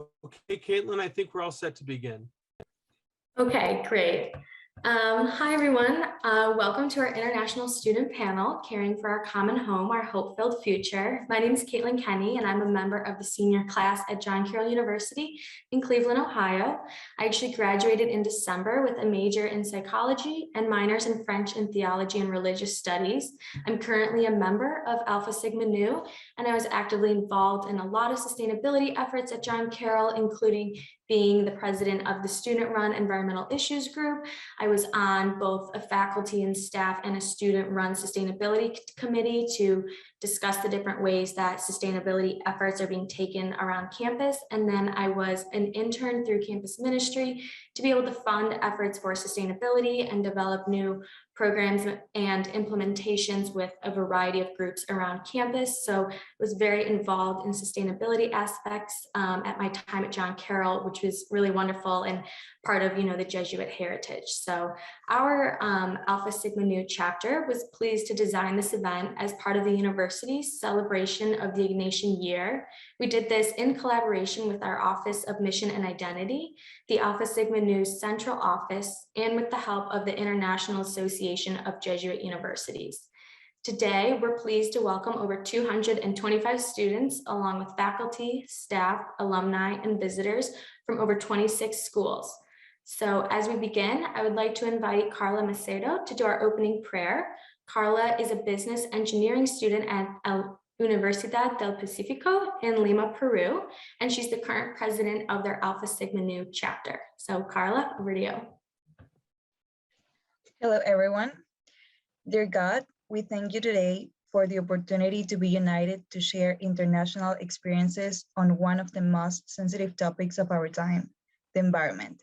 Okay, Caitlin, I think we're all set to begin. Okay, great. Hi, everyone. Welcome to our International Student Panel, Caring for Our Common Home, Our Hope-Filled Future. My name is Caitlin Kenny, and I'm a member of the senior class at John Carroll University in Cleveland, Ohio. I actually graduated in December with a major in psychology and minors in French and theology and religious studies. I'm currently a member of Alpha Sigma Nu, and I was actively involved in a lot of sustainability efforts at John Carroll, including being the president of the student-run environmental issues group. I was on both a faculty and staff and a student-run sustainability committee to discuss the different ways that sustainability efforts are being taken around campus. And then I was an intern through campus ministry to be able to fund efforts for sustainability and develop new programs and implementations with a variety of groups around campus. So I was very involved in sustainability aspects at my time at John Carroll, which was really wonderful and part of the Jesuit heritage. So our Alpha Sigma Nu chapter was pleased to design this event as part of the university's celebration of the Ignatian year. We did this in collaboration with our Office of Mission and Identity, the Alpha Sigma Nu Central Office, and with the help of the International Association of Jesuit Universities. Today, we're pleased to welcome over 225 students, along with faculty, staff, alumni, and visitors from over 26 schools. So as we begin, I would like to invite Carla Macedo to do our opening prayer. Carla is a business engineering student at Universidad del Pacifico in Lima, Peru, and she's the current president of their Alpha Sigma Nu chapter. So Carla, over to you. Hello, everyone. Dear God, we thank you today for the opportunity to be united to share international experiences on one of the most sensitive topics of our time, the environment.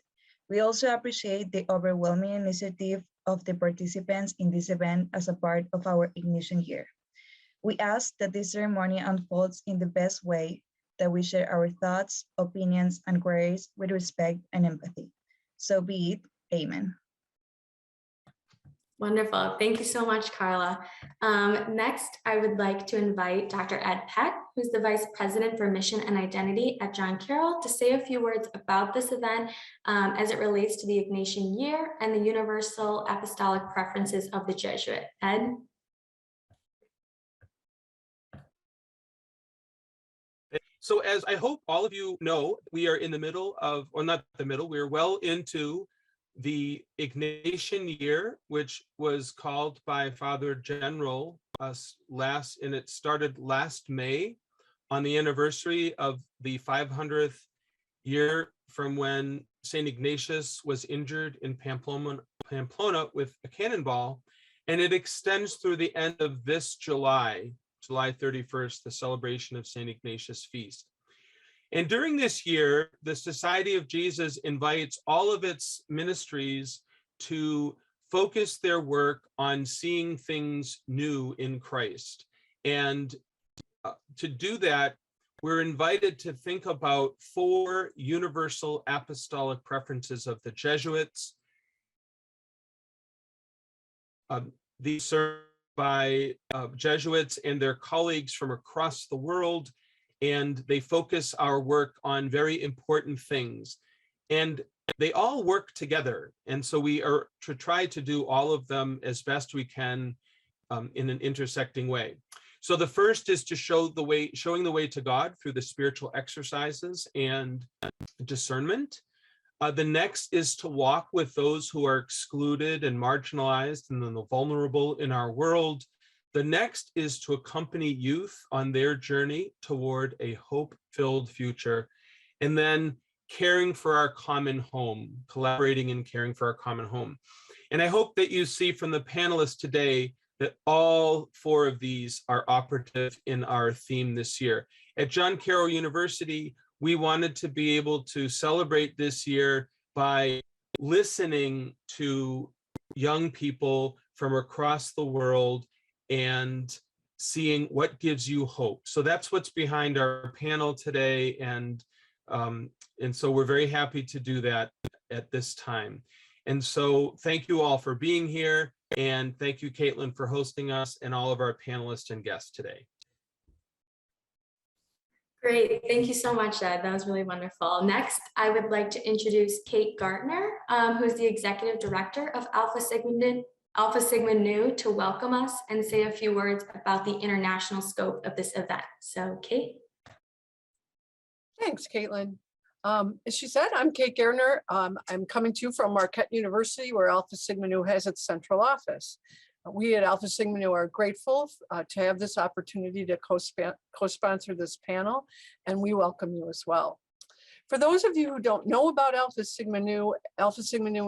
We also appreciate the overwhelming initiative of the participants in this event as a part of our Ignition year. We ask that this ceremony unfolds in the best way, that we share our thoughts, opinions, and queries with respect and empathy. So be it. Amen. Wonderful. Thank you so much, Carla. Next, I would like to invite Dr. Ed Peck, who's the Vice President for Mission and Identity at John Carroll, to say a few words about this event as it relates to the Ignatian year and the universal apostolic preferences of the Jesuit. Ed? So as I hope all of you know, we are in the middle of, or not the middle, we're well into the Ignatian year, which was called by Father General and it started last May on the anniversary of the 500th year from when St. Ignatius was injured in Pamplona with a cannonball, and it extends through the end of this July 31st, the celebration of St. Ignatius feast. And during this year, the Society of Jesus invites all of its ministries to focus their work on seeing things new in Christ. And to do that, we're invited to think about 4 universal apostolic preferences of the Jesuits. These served by Jesuits and their colleagues from across the world, and they focus our work on very important things. And they all work together. And so we are to try to do all of them as best we can in an intersecting way. So the first is to showing the way to God through the spiritual exercises and discernment. The next is to walk with those who are excluded and marginalized and the vulnerable in our world. The next is to accompany youth on their journey toward a hope-filled future. And then caring for our common home, collaborating and caring for our common home. And I hope that you see from the panelists today that all 4 of these are operative in our theme this year. At John Carroll University, we wanted to be able to celebrate this year by listening to young people from across the world and seeing what gives you hope. So that's what's behind our panel today. And so we're very happy to do that at this time. And so thank you all for being here. And thank you, Caitlin, for hosting us and all of our panelists and guests today. Great, thank you so much, Ed. That was really wonderful. Next, I would like to introduce Kate Gartner, who is the Executive Director of Alpha Sigma Nu, to welcome us and say a few words about the international scope of this event. So, Kate. Thanks, Caitlin. As she said, I'm Kate Gartner. I'm coming to you from Marquette University, where Alpha Sigma Nu has its central office. We at Alpha Sigma Nu are grateful to have this opportunity to co-sponsor this panel, and we welcome you as well. For those of you who don't know about Alpha Sigma Nu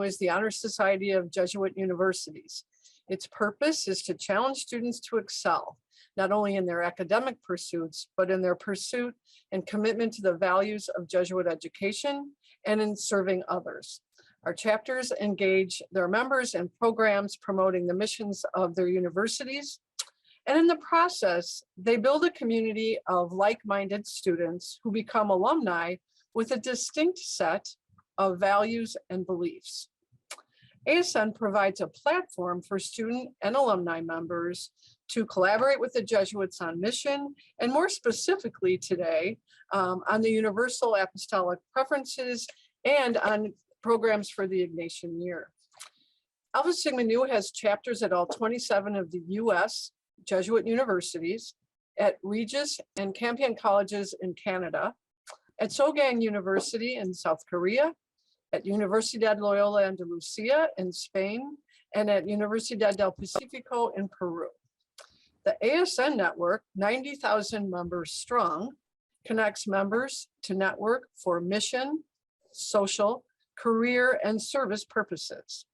is the honor society of Jesuit universities. Its purpose is to challenge students to excel, not only in their academic pursuits, but in their pursuit and commitment to the values of Jesuit education and in serving others. Our chapters engage their members in programs promoting the missions of their universities. And in the process, they build a community of like-minded students who become alumni with a distinct set of values and beliefs. ASN provides a platform for student and alumni members to collaborate with the Jesuits on mission, and more specifically today, on the Universal Apostolic Preferences and on programs for the Ignatian Year. Alpha Sigma Nu has chapters at all 27 of the US Jesuit universities, at Regis and Campion colleges in Canada, at Sogang University in South Korea, at Universidad Loyola Andalucia in Spain, and at Universidad del Pacifico in Peru. The ASN network, 90,000 members strong, connects members to network for mission, social, career, and service purposes.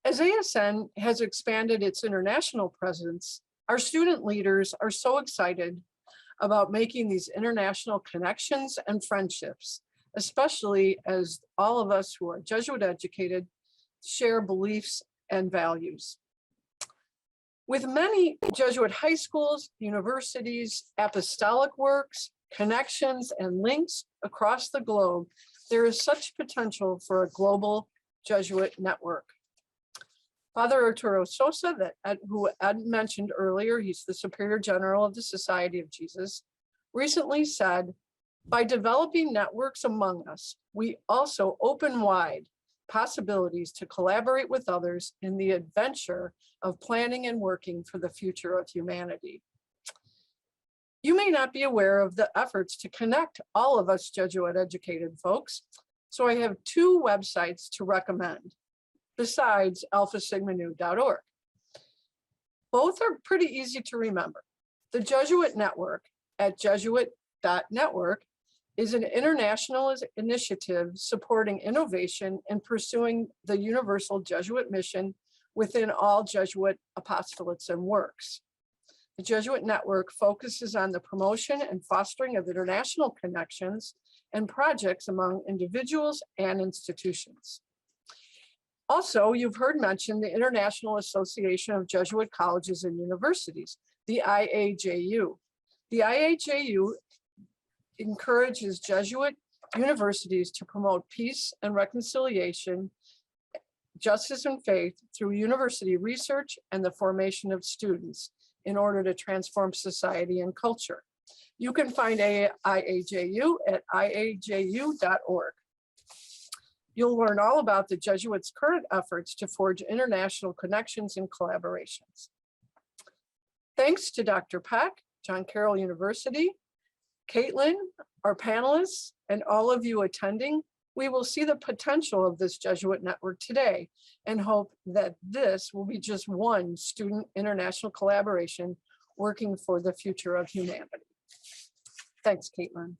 As ASN has expanded its international presence, our student leaders are so excited about making these international connections and friendships, especially as all of us who are Jesuit educated share beliefs and values. With many Jesuit high schools, universities, apostolic works, connections, and links across the globe, there is such potential for a global Jesuit network. Father Arturo Sosa, who Ed mentioned earlier, he's the Superior General of the Society of Jesus, recently said, by developing networks among us, we also open wide possibilities to collaborate with others in the adventure of planning and working for the future of humanity. You may not be aware of the efforts to connect all of us Jesuit educated folks, so I have two websites to recommend besides alphasigmanu.org. Both are pretty easy to remember. The Jesuit Network at jesuit.network is an international initiative supporting innovation and pursuing the universal Jesuit mission within all Jesuit apostolates and works. The Jesuit Network focuses on the promotion and fostering of international connections and projects among individuals and institutions. Also, you've heard mentioned the International Association of Jesuit Colleges and Universities, the IAJU. The IAJU encourages Jesuit universities to promote peace and reconciliation, justice and faith through university research and the formation of students in order to transform society and culture. You can find IAJU at iaju.org. You'll learn all about the Jesuits' current efforts to forge international connections and collaborations. Thanks to Dr. Peck, John Carroll University, Caitlin, our panelists, and all of you attending, we will see the potential of this Jesuit network today and hope that this will be just one student international collaboration working for the future of humanity. Thanks, Caitlin.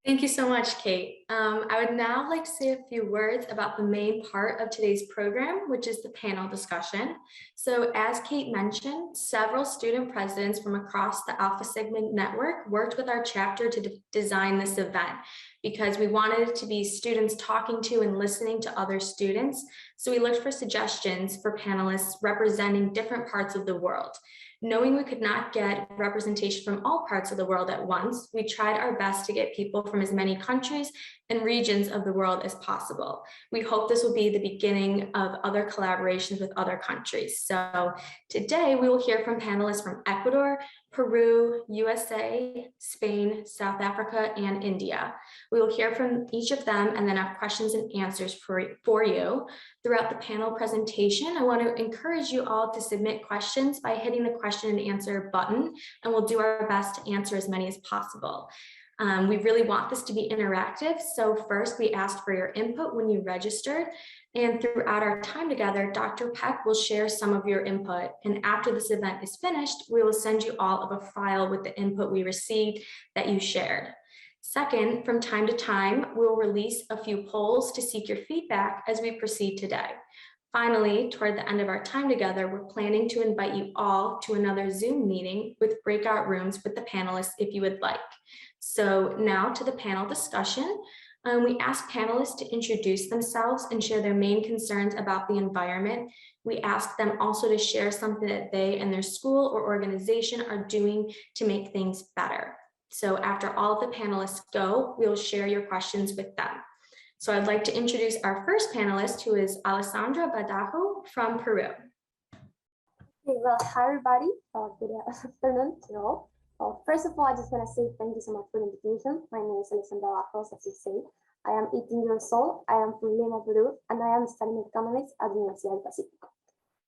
Thank you so much, Kate. I would now like to say a few words about the main part of today's program, which is the panel discussion. So as Kate mentioned, several student presidents from across the Alpha Sigma network worked with our chapter to design this event because we wanted it to be students talking to and listening to other students. So we looked for suggestions for panelists representing different parts of the world. Knowing we could not get representation from all parts of the world at once, we tried our best to get people from as many countries and regions of the world as possible. We hope this will be the beginning of other collaborations with other countries. So today we will hear from panelists from Ecuador, Peru, USA, Spain, South Africa, and India. We will hear from each of them and then have questions and answers for you. Throughout the panel presentation, I want to encourage you all to submit questions by hitting the question and answer button, and we'll do our best to answer as many as possible. We really want this to be interactive. So first, we asked for your input when you registered. And throughout our time together, Dr. Peck will share some of your input. And after this event is finished, we will send you all of a file with the input we received that you shared. Second, from time to time, we'll release a few polls to seek your feedback as we proceed today. Finally, toward the end of our time together, we're planning to invite you all to another Zoom meeting with breakout rooms with the panelists if you would like. So now to the panel discussion. We asked panelists to introduce themselves and share their main concerns about the environment. We asked them also to share something that they and their school or organization are doing to make things better. So after all of the panelists go, we'll share your questions with them. So I'd like to introduce our first panelist, who is Alessandra Badajo from Peru. Okay, well, hi everybody. Good afternoon to all. First of all, I just want to say thank you so much for the invitation. My name is Alessandra Badajo, as you say. I am 18 years old. I am from Lima, Peru, and I am studying economics at the Universidad del Pacífico.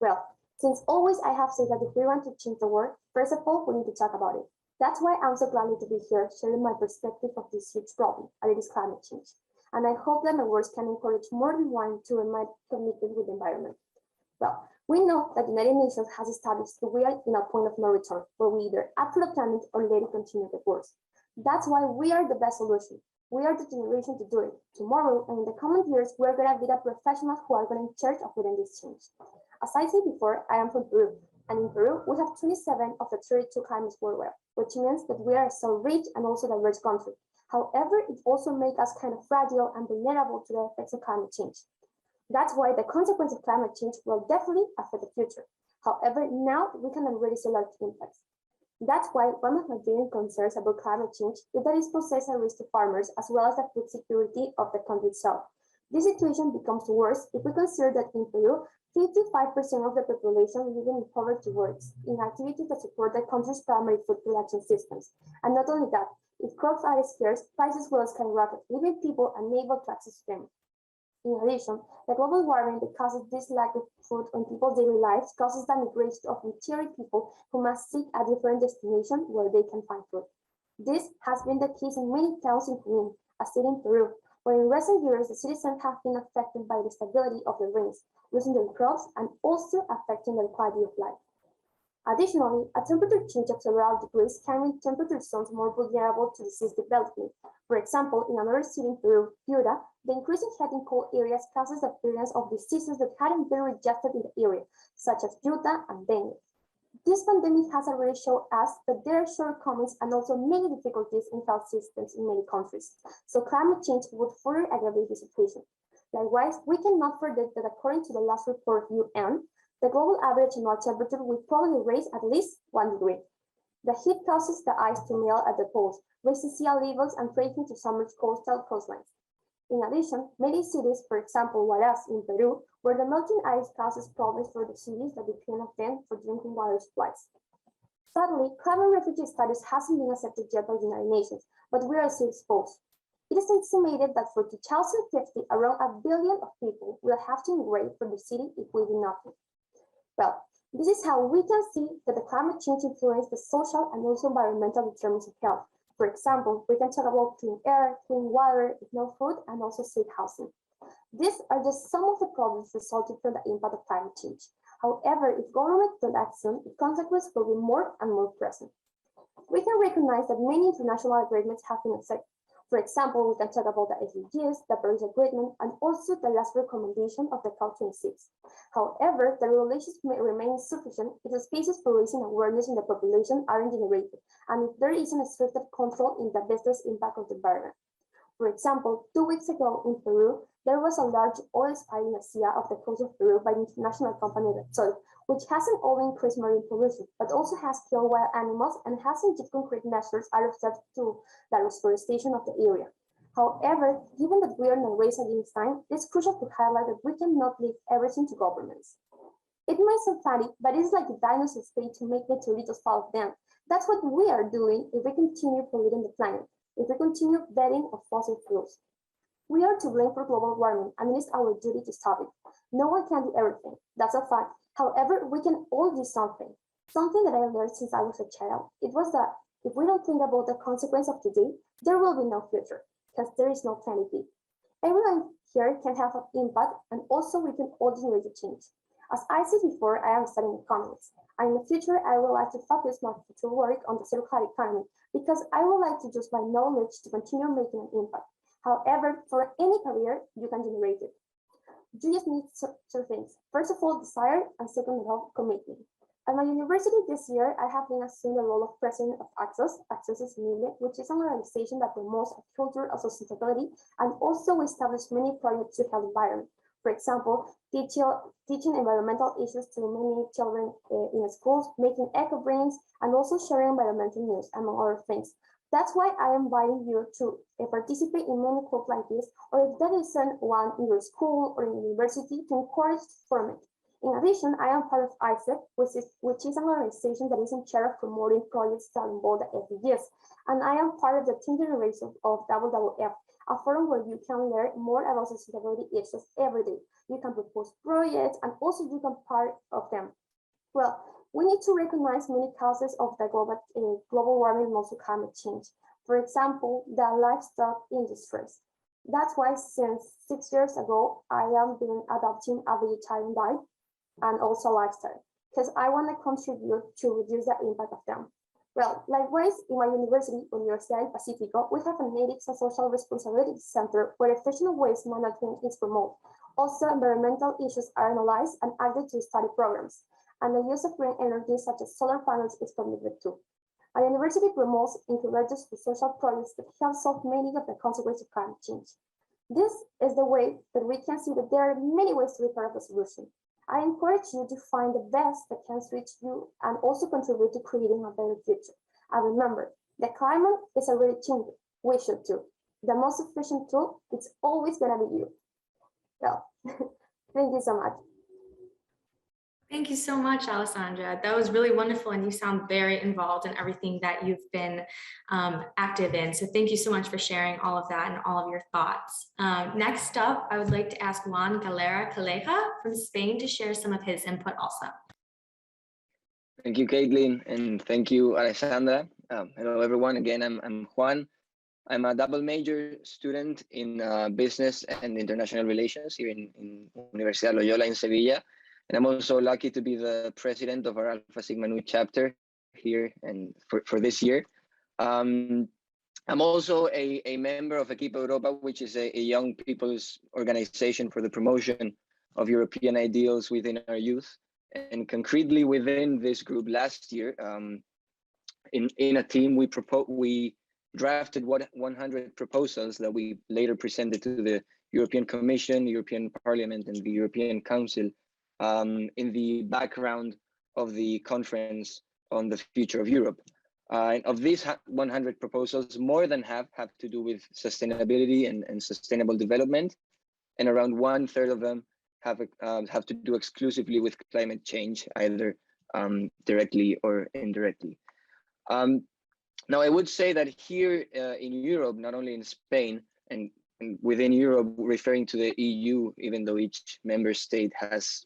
Well, since always I have said that if we want to change the world, first of all, we need to talk about it. That's why I'm so glad to be here sharing my perspective of this huge problem, and it is climate change. And I hope that my words can encourage more than one to remain committed with the environment. Well, we know that the United Nations has established that we are in a point of no return, where we either act for the planet or let it continue to worse. That's why we are the best solution. We are the generation to do it. Tomorrow and in the coming years, we're going to be the professionals who are going to in charge of leading this change. As I said before, I am from Peru. And in Peru, we have 27 of the 32 climates worldwide, which means that we are a so rich and also diverse country. However, it also makes us kind of fragile and vulnerable to the effects of climate change. That's why the consequence of climate change will definitely affect the future. However, now we can already see large impacts. That's why one of my main concerns about climate change is that it poses a risk to farmers as well as the food security of the country itself. This situation becomes worse if we consider that in Peru, 55% of the population living in poverty works in activities that support the country's primary food production systems. And not only that, if crops are scarce, prices will skyrocket, leaving people unable to access them. In addition, the global warming that causes this lack of food on people's daily lives causes the migration of entire people who must seek a different destination where they can find food. This has been the case in many towns in Peru, a city in Peru, where in recent years the citizens have been affected by the stability of the rains, losing their crops and also affecting their quality of life. Additionally, a temperature change of several degrees can make temperature zones more vulnerable to disease development. For example, in another city in Peru, Piura, the increase in heat in cold areas causes the appearance of diseases that hadn't been registered in the area, such as Yuta and dengue. This pandemic has already shown us that there are shortcomings and also many difficulties in health systems in many countries. So climate change would further aggravate the situation. Likewise, we cannot forget that according to the last report of UN, the global average annual temperature will probably raise at least 1 degree. The heat causes the ice to melt at the poles, raising sea levels and threatening to submerge coastal coastlines. In addition, many cities, for example, Huaraz in Peru, where the melting ice causes problems for the cities that depend on them for drinking water supplies. Sadly, climate refugee status hasn't been accepted yet by the United Nations, but we are still exposed. It is estimated that for 2050, around 1 billion of people will have to migrate from the city if we do nothing. Well, this is how we can see that the climate change influences the social and also environmental determinants of health. For example, we can talk about clean air, clean water, no food, and also safe housing. These are just some of the problems resulting from the impact of climate change. However, if government takes action, the consequences will be more and more present. We can recognize that many international agreements have been accepted. For example, we can talk about the SDGs, the Paris Agreement, and also the last recommendation of the COP26. However, the regulations may remain insufficient if the spaces for raising awareness in the population aren't generated, and if there isn't a strict control in the business impact of the environment. For example, 2 weeks ago in Peru, there was a large oil spill in the sea of the coast of Peru by the international company Repsol, which hasn't only increased marine pollution, but also has killed wild animals and hasn't yet concrete measures are observed to the reforestation of the area. However, given that we are in a race against time, it's crucial to highlight that we cannot leave everything to governments. It may sound funny, but it's like the dinosaurs paid to make meteoritos fall of them. That's what we are doing if we continue polluting the planet, if we continue betting on fossil fuels. We are to blame for global warming, and it is our duty to stop it. No one can do everything, that's a fact. However, we can all do something. Something that I learned since I was a child, it was that if we don't think about the consequence of today, there will be no future, because there is no planet B. Everyone here can have an impact, and also we can all generate a change. As I said before, I am studying economics, and in the future, I would like to focus my future work on the circular economy, because I would like to use my knowledge to continue making an impact. However, for any career, you can generate it. You just need two things. First of all, desire, and second of all, commitment. At my university this year, I have been assumed the role of president of Access. Access is Media, which is an organization that promotes a culture of sustainability and also establishes many projects to help the environment. For example, teaching environmental issues to many children in schools, making eco brains, and also sharing environmental news, among other things. That's why I am inviting you to participate in many clubs like this, or if there isn't one in your school or in university, to encourage to form it. In addition, I am part of ISEP, which is an organization that is in charge of promoting projects that involve the SDGs, and I am part of the 10th generation of WWF, a forum where you can learn more about sustainability issues every day. You can propose projects, and also you can be part of them. Well, we need to recognize many causes of the global warming and also climate change. For example, the livestock industries. That's why since 6 years ago, I have been adopting a vegetarian diet and also lifestyle, because I want to contribute to reduce the impact of them. Well, likewise, in my university, Universidad del Pacífico, we have an ethics and social responsibility center where efficient waste management is promoted. Also, environmental issues are analyzed and added to study programs, and the use of green energy such as solar panels is permitted too. Our university promotes encourages for social projects that help solve many of the consequences of climate change. This is the way that we can see that there are many ways to be part of the solution. I encourage you to find the best that can reach you and also contribute to creating a better future. And remember, the climate is already changing. We should too. The most efficient tool is always going to be you. Well, thank you so much. Thank you so much, Alessandra. That was really wonderful, and you sound very involved in everything that you've been active in. So thank you so much for sharing all of that and all of your thoughts. Next up, I would like to ask Juan Galera from Spain to share some of his input also. Thank you, Caitlin, and thank you, Alessandra. Hello, everyone. Again, I'm Juan. I'm a double major student in business and international relations here in Universidad Loyola in Sevilla. And I'm also lucky to be the president of our Alpha Sigma Nu chapter here and for this year. I'm also a member of Equipo Europa, which is a young people's organization for the promotion of European ideals within our youth. And concretely within this group last year, in a team, we drafted 100 proposals that we later presented to the European Commission, European Parliament, and the European Council in the background of the conference on the future of Europe. And of these 100 proposals, more than half have to do with sustainability and sustainable development, and around 1/3 of them have to do exclusively with climate change, either directly or indirectly. Now, I would say that here in Europe, not only in Spain, and within Europe, referring to the EU, even though each member state has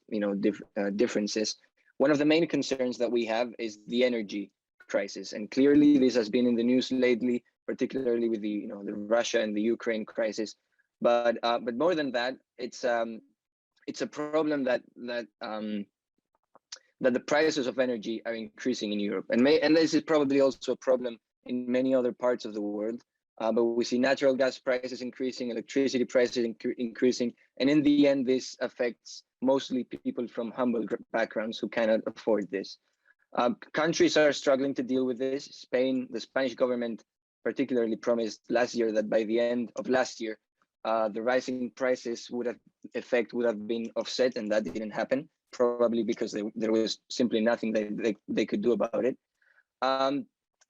differences, one of the main concerns that we have is the energy crisis, and clearly this has been in the news lately, particularly with the the Russia and the Ukraine crisis. But more than that, it's a problem that the prices of energy are increasing in Europe, and this is probably also a problem in many other parts of the world. But we see natural gas prices increasing, electricity prices increasing, and in the end, this affects mostly people from humble backgrounds who cannot afford this. Countries are struggling to deal with this. Spain, the Spanish government particularly promised last year that by the end of last year, the rising prices would have been offset, and that didn't happen, probably because there was simply nothing that they could do about it.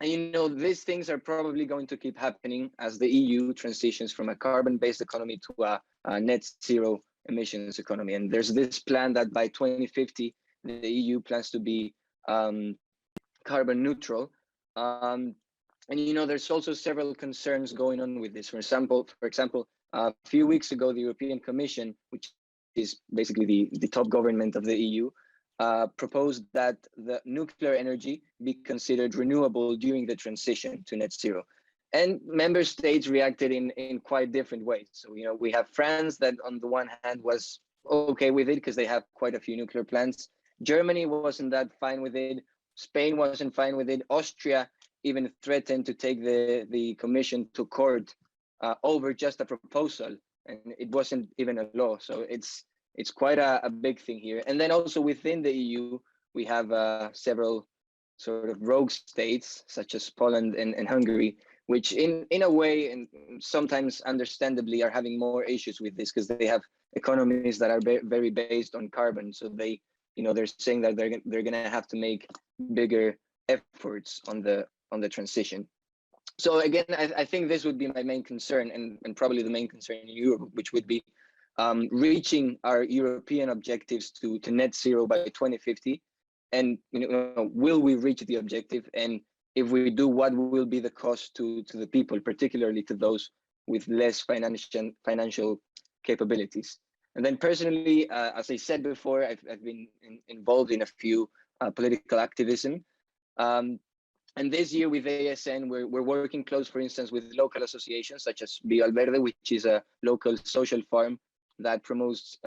And these things are probably going to keep happening as the EU transitions from a carbon-based economy to a net zero emissions economy. And there's this plan that by 2050, the EU plans to be carbon neutral. And there's also several concerns going on with this. For example, a few weeks ago, the European Commission, which is basically the top government of the EU, proposed that the nuclear energy be considered renewable during the transition to net zero. And member states reacted in quite different ways. So, we have France that on the one hand was okay with it because they have quite a few nuclear plants. Germany wasn't that fine with it. Spain wasn't fine with it. Austria even threatened to take the commission to court over just a proposal, and it wasn't even a law. So it's quite a big thing here. And then also within the EU, we have several sort of rogue states, such as Poland and Hungary, which in a way, and sometimes understandably, are having more issues with this because they have economies that are very based on carbon. So they're saying that they're going to have to make bigger efforts on the transition. So again, I think this would be my main concern, and probably the main concern in Europe, which would be reaching our European objectives to net zero by 2050. And will we reach the objective? And if we do, what will be the cost to the people, particularly to those with less financial capabilities? And then personally, as I said before, I've been involved in a few political activism. And this year with ASN, we're working close, for instance, with local associations such as Viva Verde, which is a local social farm that promotes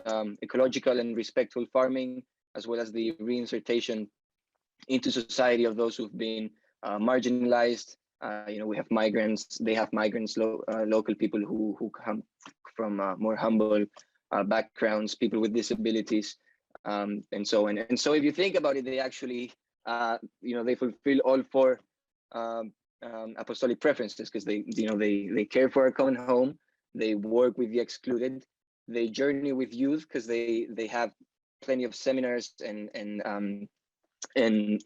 ecological and respectful farming, as well as the reinsertion into society of those who've been marginalized. We have migrants, they have migrants, local people who come from more humble backgrounds, people with disabilities, and so on. And so if you think about it, they actually they fulfill all four apostolic preferences, because they care for a common home, they work with the excluded, they journey with youth because they have plenty of seminars and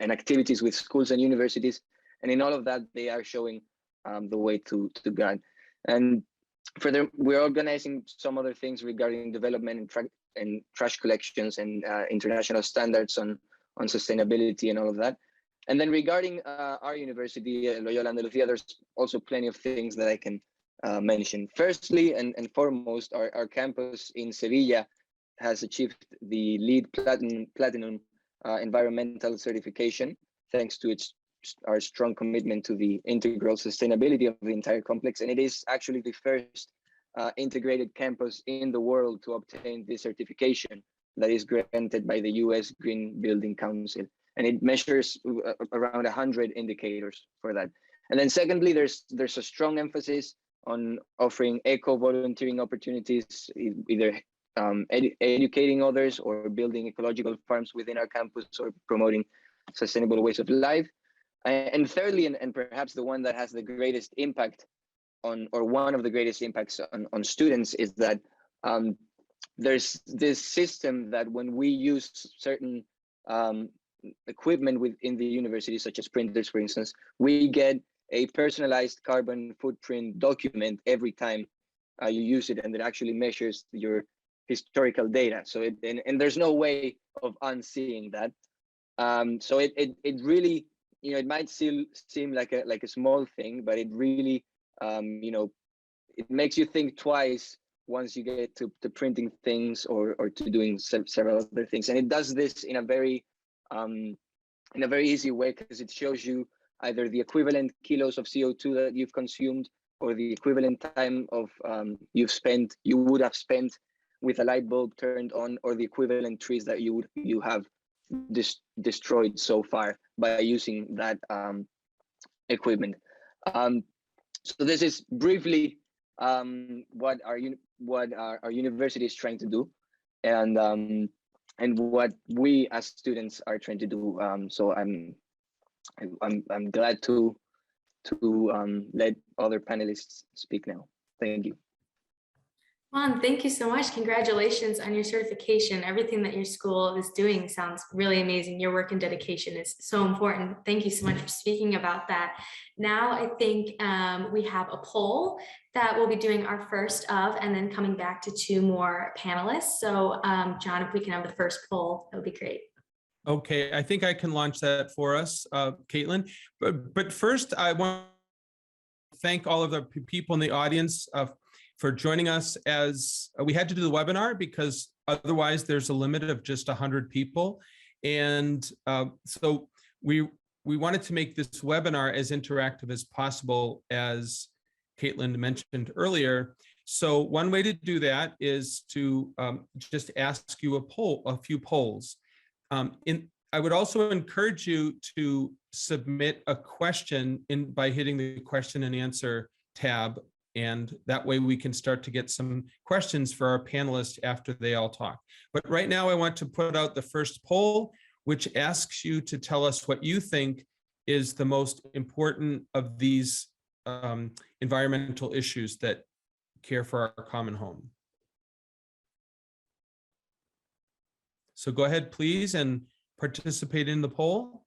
activities with schools and universities, and in all of that they are showing the way to God. And further, we're organizing some other things regarding development and trash collections and international standards on sustainability and all of that. And then regarding our university, Loyola Andalusia, there's also plenty of things that I can mention. Firstly and foremost, our campus in Sevilla has achieved the LEED Platinum environmental certification, thanks to our strong commitment to the integral sustainability of the entire complex. And it is actually the first integrated campus in the world to obtain this certification that is granted by the US Green Building Council. And it measures around 100 indicators for that. And then secondly, there's a strong emphasis on offering eco-volunteering opportunities, either educating others or building ecological farms within our campus or promoting sustainable ways of life. And thirdly, and perhaps the one that has the greatest impact on, or one of the greatest impacts on students, is that there's this system that when we use certain equipment within the university, such as printers, for instance, we get a personalized carbon footprint document every time you use it, and it actually measures your historical data. So and there's no way of unseeing that. So it really, it might seem like a small thing, but it really it makes you think twice once you get to printing things or to doing several other things. And it does this in a very easy way, because it shows you either the equivalent kilos of CO2 that you've consumed, or the equivalent time of you would have spent with a light bulb turned on, or the equivalent trees that you have destroyed so far by using that equipment. So this is briefly what our university is trying to do, and what we as students are trying to do. So I'm glad to let other panelists speak now. Thank you. Juan, thank you so much. Congratulations on your certification. Everything that your school is doing sounds really amazing. Your work and dedication is so important. Thank you so much for speaking about that. Now, I think we have a poll that we'll be doing our first of, and then coming back to two more panelists. So John, if we can have the first poll, that would be great. Okay, I think I can launch that for us, Caitlin. But first, I want to thank all of the people in the audience for joining us, as we had to do the webinar because otherwise there's a limit of just 100 people. And so we wanted to make this webinar as interactive as possible, as Caitlin mentioned earlier. So one way to do that is to just ask you a few polls. I would also encourage you to submit a question by hitting the question and answer tab. And that way we can start to get some questions for our panelists after they all talk. But right now I want to put out the first poll, which asks you to tell us what you think is the most important of these environmental issues that care for our common home. So go ahead, please, and participate in the poll.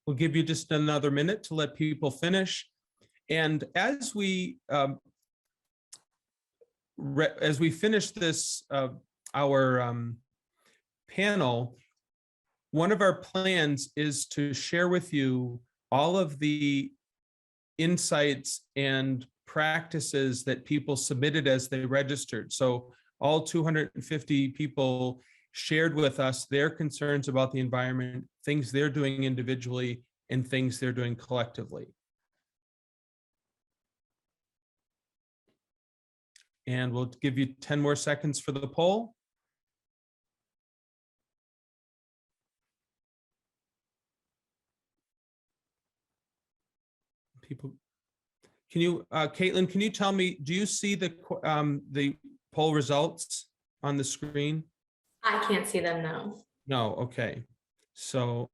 We'll give you just another minute to let people finish. And as we finish this, our panel, one of our plans is to share with you all of the insights and practices that people submitted as they registered. So all 250 people shared with us their concerns about the environment, things they're doing individually, and things they're doing collectively. And we'll give you 10 more seconds for the poll. People, can you, Caitlin, can you tell me, do you see the poll results on the screen? I can't see them, no. No, okay. So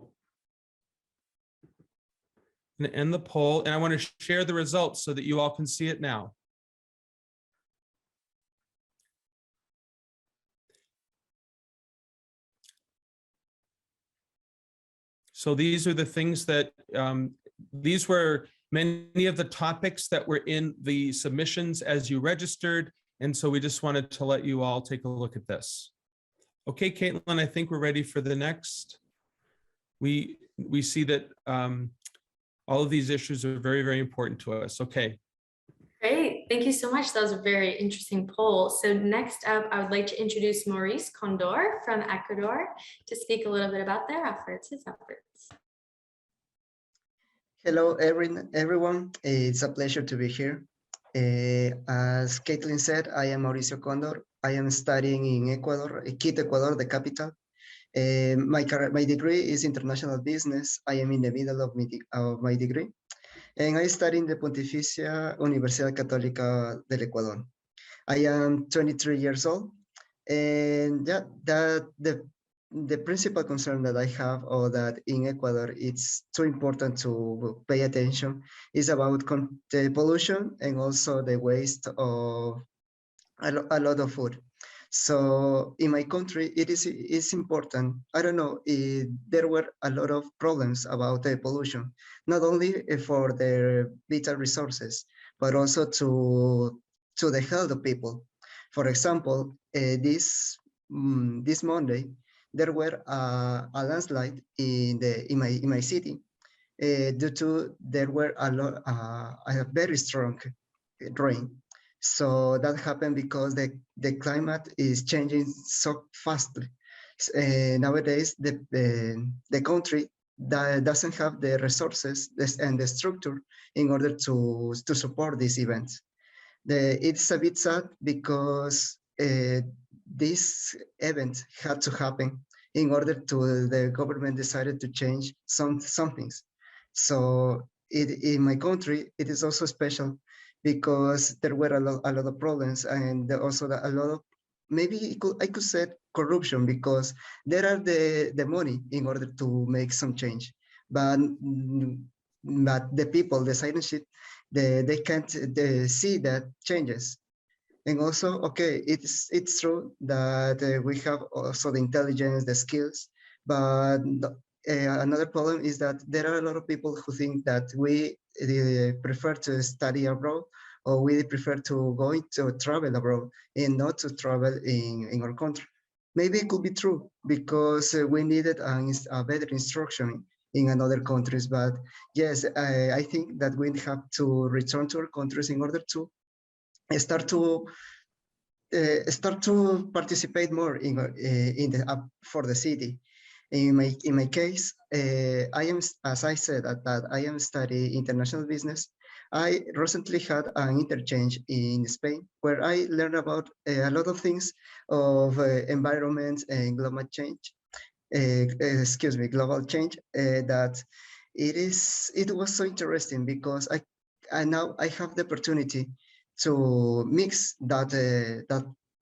I'm gonna end the poll, and I want to share the results so that you all can see it now. So these are the things that, these were many of the topics that were in the submissions as you registered. And so we just wanted to let you all take a look at this. Okay, Caitlin, I think we're ready for the next. We see that all of these issues are very, very important to us. Okay. Great, thank you so much. That was a very interesting poll. So next up, I would like to introduce Maurice Condor from Ecuador to speak a little bit about their efforts, his efforts. Hello, everyone. It's a pleasure to be here. As Caitlin said, I am Mauricio Condor. I am studying in Ecuador, Quito, Ecuador, the capital. My degree is international business. I am in the middle of my degree. And I study in the Pontificia Universidad Católica del Ecuador. I am 23 years old. And yeah, the principal concern that I have, or that in Ecuador it's too important to pay attention, is about the pollution and also the waste of a lot of food. So in my country, it's important. I don't know, there were a lot of problems about the pollution, not only for the vital resources, but also to the health of people. For example, this Monday, there were a landslide in my city due to there were a very strong rain. So that happened because the climate is changing so fastly. Nowadays, the country that doesn't have the resources and the structure in order to support these events. It's a bit sad because this event had to happen in order to the government decided to change some things. So in my country, it is also special because there were a lot of problems, and also a lot of, maybe I could say corruption, because there are the money in order to make some change, but the people, the citizenship, they can't see that changes. And also, okay, it's true that we have also the intelligence, the skills, but another problem is that there are a lot of people who think that we prefer to study abroad, or we prefer to go to travel abroad and not to travel in our country. Maybe it could be true because we needed a better instruction in another countries, but yes, I think that we have to return to our countries in order to start to participate more in the for the city. In my case, I am, as I said, that I am studying international business. I recently had an interchange in Spain where I learned about a lot of things of environment and global change. Global change. That it was so interesting because I now I have the opportunity to mix that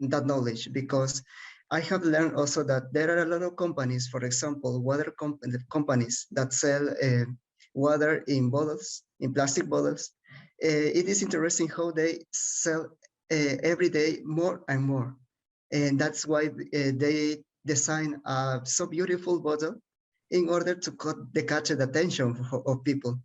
knowledge, because I have learned also that there are a lot of companies, for example, water companies that sell water in bottles, in plastic bottles. It is interesting how they sell every day more and more. And that's why they design a so beautiful bottle in order to catch the attention of people.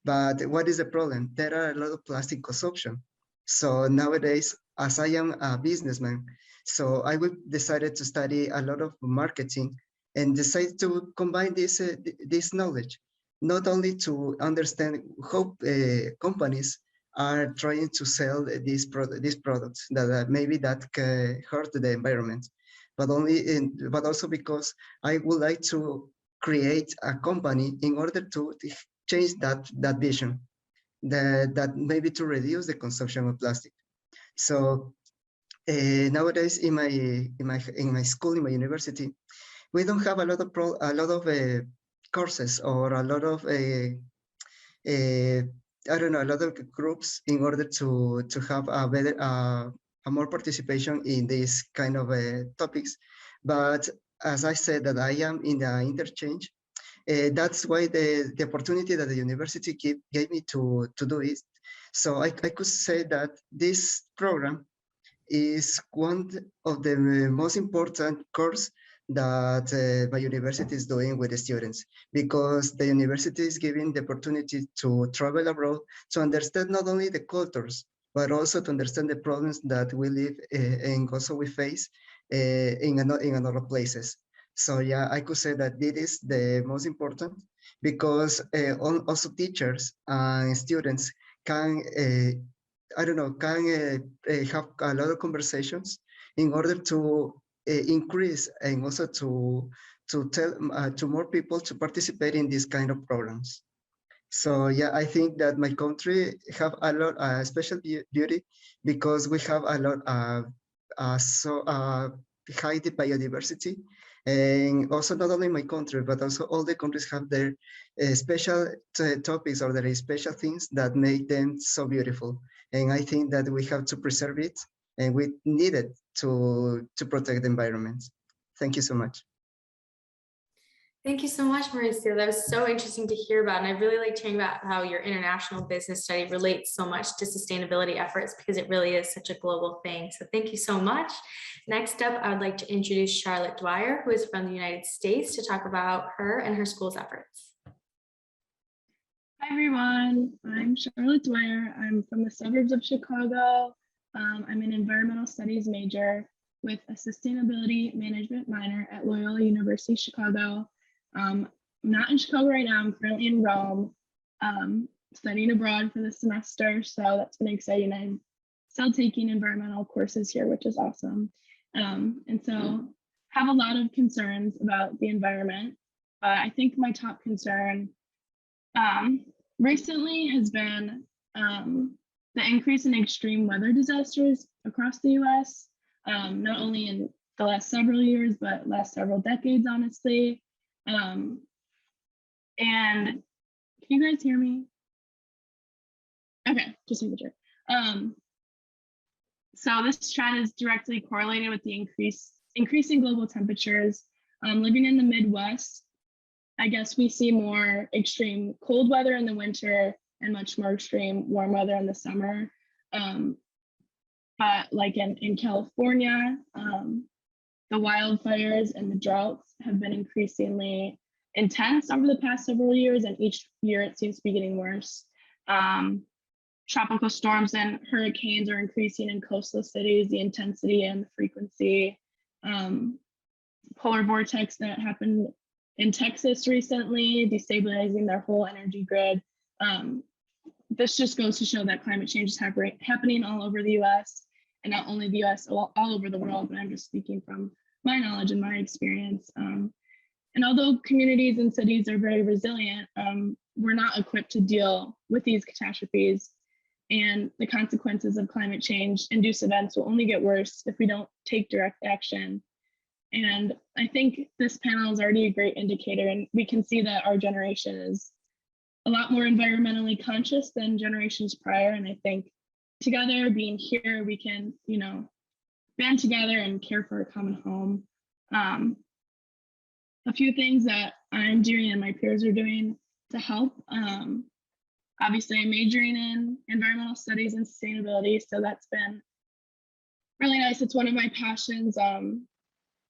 But what is the problem? There are a lot of plastic consumption. So nowadays, as I am a businessman, so I decided to study a lot of marketing and decided to combine this knowledge, not only to understand how companies are trying to sell these products that maybe that hurt the environment, but also because I would like to create a company in order to change that vision, that maybe to reduce the consumption of plastic. So nowadays in my school, in my university, we don't have a lot of courses or a lot of I don't know, a lot of groups in order to have a better a more participation in these kind of topics. But as I said, that I am in the interchange. That's why the opportunity that the university gave me to do it. So I could say that this program is one of the most important course that my university is doing with the students, because the university is giving the opportunity to travel abroad, to understand not only the cultures, but also to understand the problems that we live and also we face in other places. So yeah, I could say that it is the most important, because also teachers and students can I don't know, can have a lot of conversations in order to increase and also to tell to more people to participate in these kind of programs. So yeah, I think that my country have a lot special beauty, because we have a lot so high biodiversity, and also not only my country, but also all the countries have their special topics or their special things that make them so beautiful. And I think that we have to preserve it, and we need it to protect the environment. Thank you so much. Thank you so much, Mauricio. That was so interesting to hear about. And I really liked hearing about how your international business study relates so much to sustainability efforts, because it really is such a global thing. So thank you so much. Next up, I would like to introduce Charlotte Dwyer, who is from the United States, to talk about her and her school's efforts. Hi, everyone. I'm Charlotte Dwyer. I'm from the suburbs of Chicago. I'm an environmental studies major with a sustainability management minor at Loyola University, Chicago. I'm not in Chicago right now. I'm currently in Rome, studying abroad for the semester. So that's been exciting. I'm still taking environmental courses here, which is awesome. And so have a lot of concerns about the environment. I think my top concern recently has been the increase in extreme weather disasters across the US, not only in the last several years, but last several decades, honestly. And can you guys hear me? Okay, just making sure. So this trend is directly correlated with the increasing global temperatures. Living in the Midwest, I guess we see more extreme cold weather in the winter and much more extreme warm weather in the summer. But like in California, the wildfires and the droughts have been increasingly intense over the past several years, and each year it seems to be getting worse. Tropical storms and hurricanes are increasing in coastal cities, the intensity and the frequency. Polar vortex that happened in Texas recently, destabilizing their whole energy grid. This just goes to show that climate change is happening all over the US, and not only the US, all over the world, but I'm just speaking from my knowledge and my experience. And although communities and cities are very resilient, we're not equipped to deal with these catastrophes, and the consequences of climate change induced events will only get worse if we don't take direct action. And I think this panel is already a great indicator, and we can see that our generation is a lot more environmentally conscious than generations prior. And I think together, being here, we can, band together and care for a common home. A few things that I'm doing and my peers are doing to help. Obviously, I'm majoring in environmental studies and sustainability, so that's been really nice. It's one of my passions,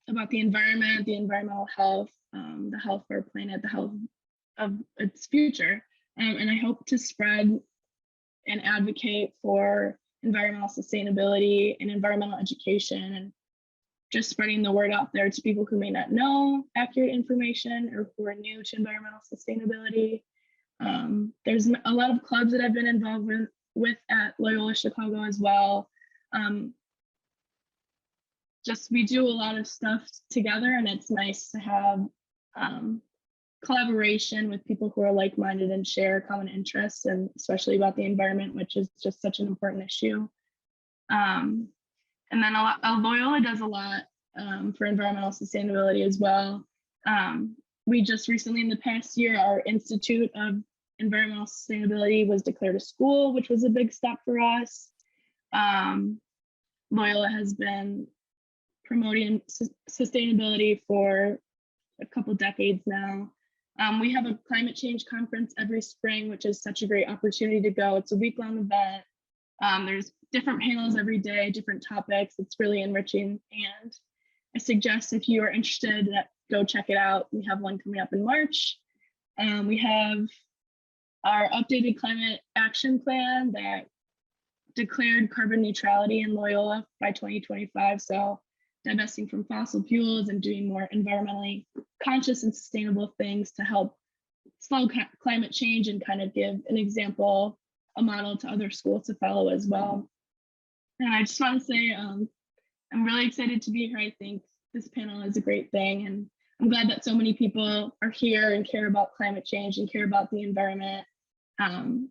about the environment, the environmental health, the health of our planet, the health of its future. And I hope to spread and advocate for environmental sustainability and environmental education, and just spreading the word out there to people who may not know accurate information or who are new to environmental sustainability. There's a lot of clubs that I've been involved with at Loyola Chicago as well. Just we do a lot of stuff together, and it's nice to have collaboration with people who are like-minded and share common interests, and especially about the environment, which is just such an important issue. And then Loyola does a lot for environmental sustainability as well. We just recently, in the past year, our Institute of Environmental Sustainability was declared a school, which was a big step for us. Loyola has been promoting sustainability for a couple decades now. We have a climate change conference every spring, which is such a great opportunity to go. It's a week-long event. There's different panels every day, different topics. It's really enriching, and I suggest if you are interested, go check it out. We have one coming up in March. We have our updated climate action plan that declared carbon neutrality in Loyola by 2025. So divesting from fossil fuels and doing more environmentally conscious and sustainable things to help slow climate change, and kind of give an example, a model to other schools to follow as well. And I just want to say, I'm really excited to be here. I think this panel is a great thing, and I'm glad that so many people are here and care about climate change and care about the environment. And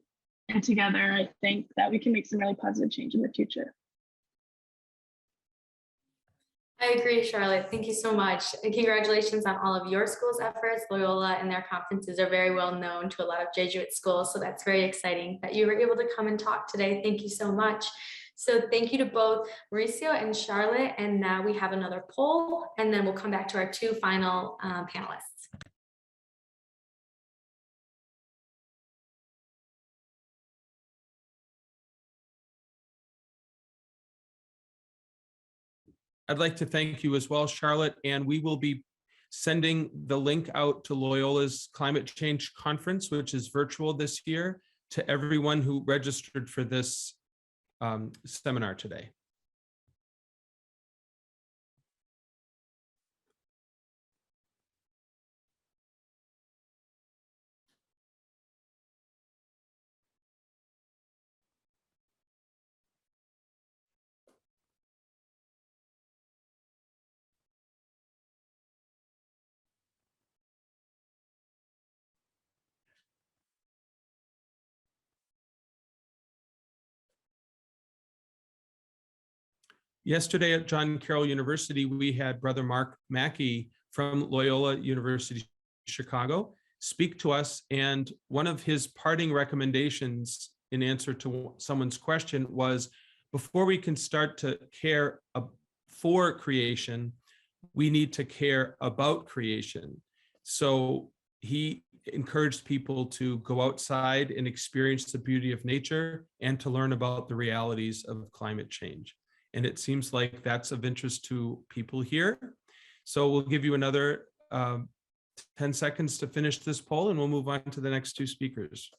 together, I think that we can make some really positive change in the future. I agree, Charlotte. Thank you so much. And congratulations on all of your school's efforts. Loyola and their conferences are very well known to a lot of Jesuit schools. So that's very exciting that you were able to come and talk today. Thank you so much. So thank you to both Mauricio and Charlotte. And now we have another poll, and then we'll come back to our two final panelists. I'd like to thank you as well, Charlotte, and we will be sending the link out to Loyola's Climate Change Conference, which is virtual this year, to everyone who registered for this seminar today. Yesterday at John Carroll University, we had Brother Mark Mackey from Loyola University, Chicago, speak to us. And one of his parting recommendations in answer to someone's question was, before we can start to care for creation, we need to care about creation. So he encouraged people to go outside and experience the beauty of nature and to learn about the realities of climate change. And it seems like that's of interest to people here. So we'll give you another 10 seconds to finish this poll, and we'll move on to the next two speakers.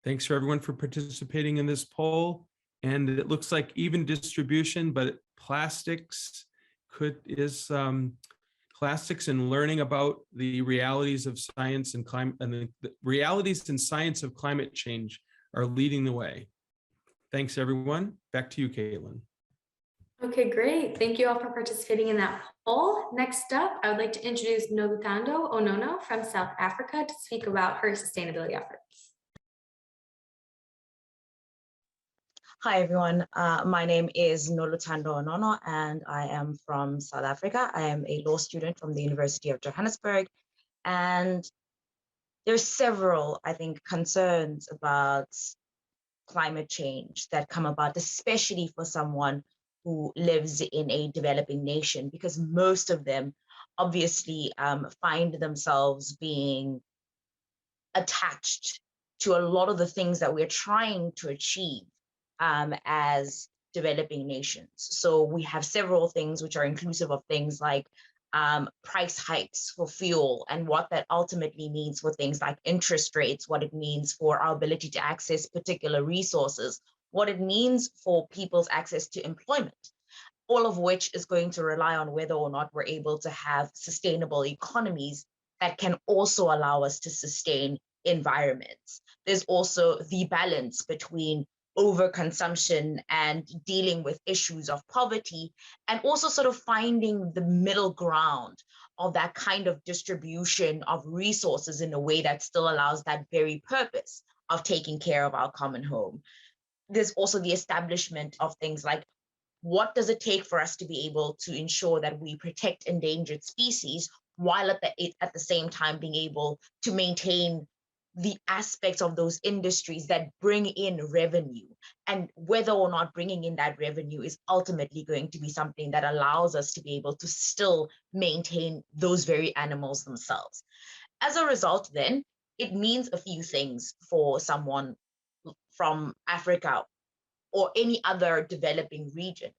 Thanks for everyone for participating in this poll. And it looks like even distribution, but plastics plastics and learning about the realities of science and climate, and the realities and science of climate change are leading the way. Thanks, everyone. Back to you, Caitlin. Okay, great. Thank you all for participating in that poll. Next up, I would like to introduce Nolutando Onono from South Africa to speak about her sustainability efforts. Hi, everyone. My name is Nolutando Onono, and I am from South Africa. I am a law student from the University of Johannesburg. And there's several, I think, concerns about climate change that come about, especially for someone who lives in a developing nation, because most of them obviously find themselves being attached to a lot of the things that we're trying to achieve as developing nations. So we have several things which are inclusive of things like price hikes for fuel and what that ultimately means for things like interest rates, what it means for our ability to access particular resources, what it means for people's access to employment, all of which is going to rely on whether or not we're able to have sustainable economies that can also allow us to sustain environments. There's also the balance between overconsumption and dealing with issues of poverty, and also sort of finding the middle ground of that kind of distribution of resources in a way that still allows that very purpose of taking care of our common home. There's also the establishment of things like, what does it take for us to be able to ensure that we protect endangered species while at the same time being able to maintain the aspects of those industries that bring in revenue, and whether or not bringing in that revenue is ultimately going to be something that allows us to be able to still maintain those very animals themselves. As a result, then, it means a few things for someone from Africa or any other developing region.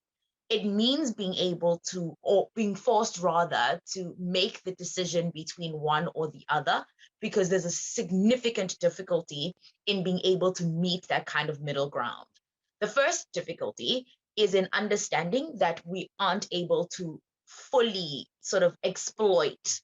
It means being able to, or being forced rather, to make the decision between one or the other, because there's a significant difficulty in being able to meet that kind of middle ground. The first difficulty is in understanding that we aren't able to fully sort of exploit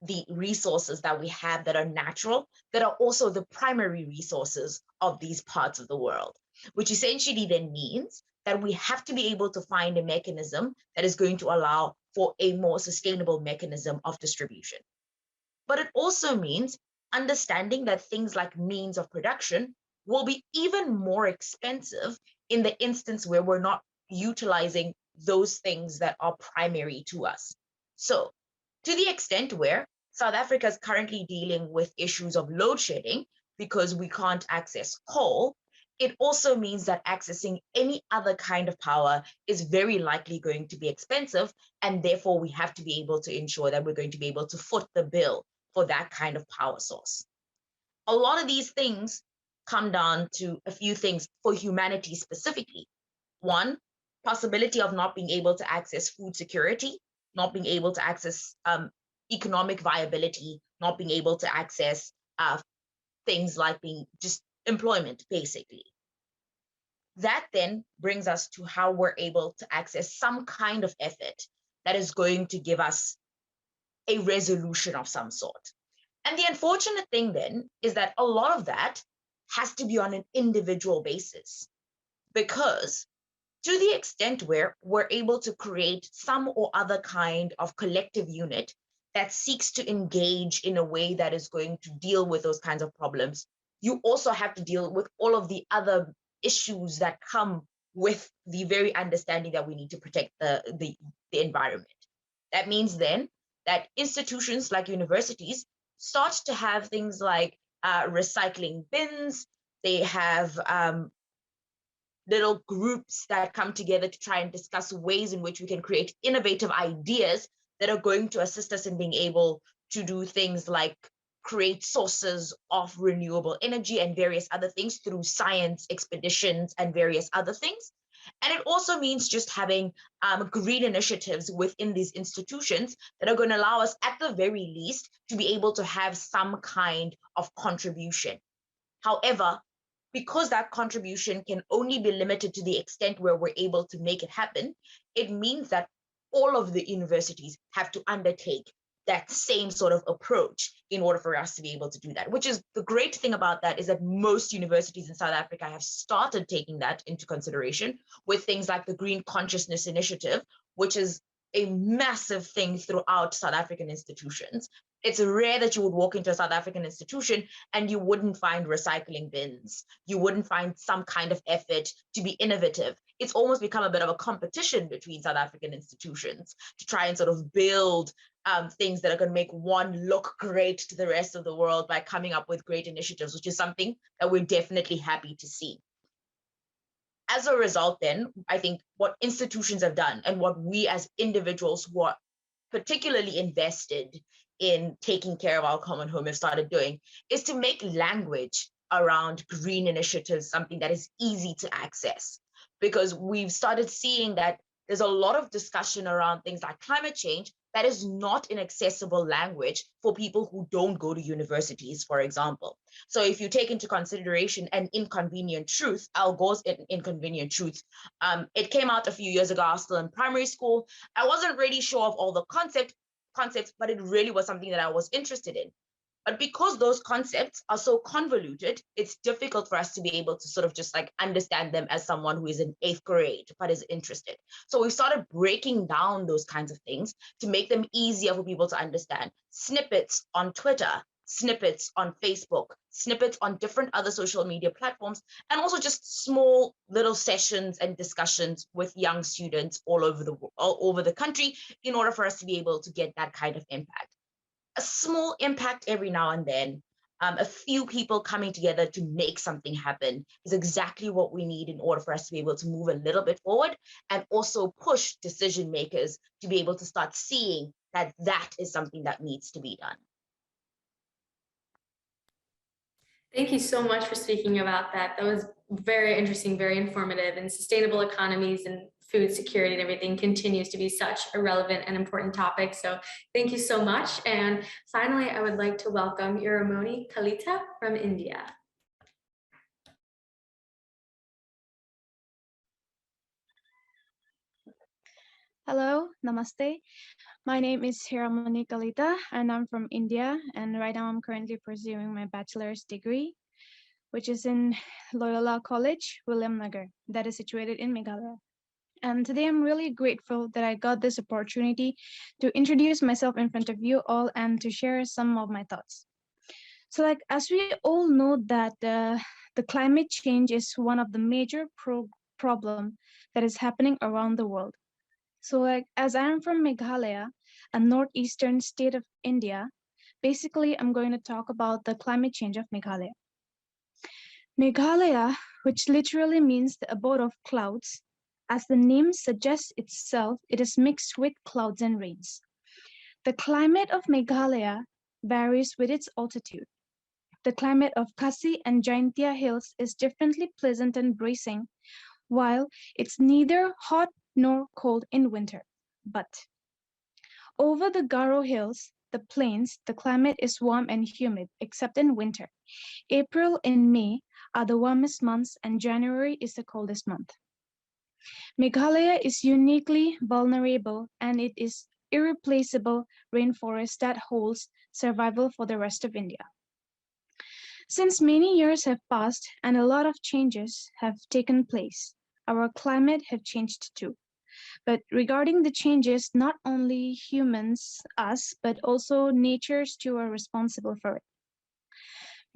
the resources that we have that are natural, that are also the primary resources of these parts of the world, which essentially then means that we have to be able to find a mechanism that is going to allow for a more sustainable mechanism of distribution. But it also means understanding that things like means of production will be even more expensive in the instance where we're not utilizing those things that are primary to us. So to the extent where South Africa is currently dealing with issues of load shedding because we can't access coal, it also means that accessing any other kind of power is very likely going to be expensive, and therefore we have to be able to ensure that we're going to be able to foot the bill for that kind of power source. A lot of these things come down to a few things for humanity specifically. One, possibility of not being able to access food security, not being able to access economic viability, not being able to access things like being just employment, basically. That then brings us to how we're able to access some kind of effort that is going to give us a resolution of some sort. And the unfortunate thing then is that a lot of that has to be on an individual basis, because to the extent where we're able to create some or other kind of collective unit that seeks to engage in a way that is going to deal with those kinds of problems, you also have to deal with all of the other issues that come with the very understanding that we need to protect the environment. That means then that institutions like universities start to have things like recycling bins. They have little groups that come together to try and discuss ways in which we can create innovative ideas that are going to assist us in being able to do things like create sources of renewable energy and various other things through science expeditions and various other things. And it also means just having green initiatives within these institutions that are going to allow us, at the very least, to be able to have some kind of contribution. However, because that contribution can only be limited to the extent where we're able to make it happen, it means that all of the universities have to undertake that same sort of approach in order for us to be able to do that. Which is the great thing about that is that most universities in South Africa have started taking that into consideration with things like the Green Consciousness Initiative, which is a massive thing throughout South African institutions. It's rare that you would walk into a South African institution and you wouldn't find recycling bins. You wouldn't find some kind of effort to be innovative. It's almost become a bit of a competition between South African institutions to try and sort of build things that are going to make one look great to the rest of the world by coming up with great initiatives, which is something that we're definitely happy to see. As a result, then, I think what institutions have done and what we as individuals who are particularly invested in taking care of our common home have started doing is to make language around green initiatives something that is easy to access. Because we've started seeing that there's a lot of discussion around things like climate change that is not in accessible language for people who don't go to universities, for example. So if you take into consideration An Inconvenient Truth, Al Gore's Inconvenient Truth, it came out a few years ago. I was still in primary school. I wasn't really sure of all the concepts, but it really was something that I was interested in. But because those concepts are so convoluted, it's difficult for us to be able to sort of just like understand them as someone who is in 8th grade, but is interested. So we started breaking down those kinds of things to make them easier for people to understand. Snippets on Twitter, snippets on Facebook, snippets on different other social media platforms, and also just small little sessions and discussions with young students all over the country in order for us to be able to get that kind of impact. A small impact every now and then, a few people coming together to make something happen is exactly what we need in order for us to be able to move a little bit forward and also push decision makers to be able to start seeing that that is something that needs to be done. Thank you so much for speaking about that. That was very interesting, very informative, and sustainable economies and food security and everything continues to be such a relevant and important topic. So thank you so much. And finally, I would like to welcome Iramoni Kalita from India. Hello, namaste. My name is Hiramani Kalita and I'm from India. And right now I'm currently pursuing my bachelor's degree, which is in Loyola College, William Nagar, that is situated in Meghalaya. And today I'm really grateful that I got this opportunity to introduce myself in front of you all and to share some of my thoughts. So like, as we all know that the climate change is one of the major problem that is happening around the world. So like, as I'm from Meghalaya, a northeastern state of India, basically I'm going to talk about the climate change of Meghalaya. Meghalaya, which literally means the abode of clouds, as the name suggests itself, it is mixed with clouds and rains. The climate of Meghalaya varies with its altitude. The climate of Khasi and Jaintia hills is differently pleasant and bracing, while it's neither hot nor cold in winter. But over the Garo hills, the plains, the climate is warm and humid, except in winter. April and May are the warmest months, and January is the coldest month. Meghalaya is uniquely vulnerable, and it is irreplaceable rainforest that holds survival for the rest of India. Since many years have passed and a lot of changes have taken place, our climate have changed too. But regarding the changes, not only humans, us, but also natures too are responsible for it.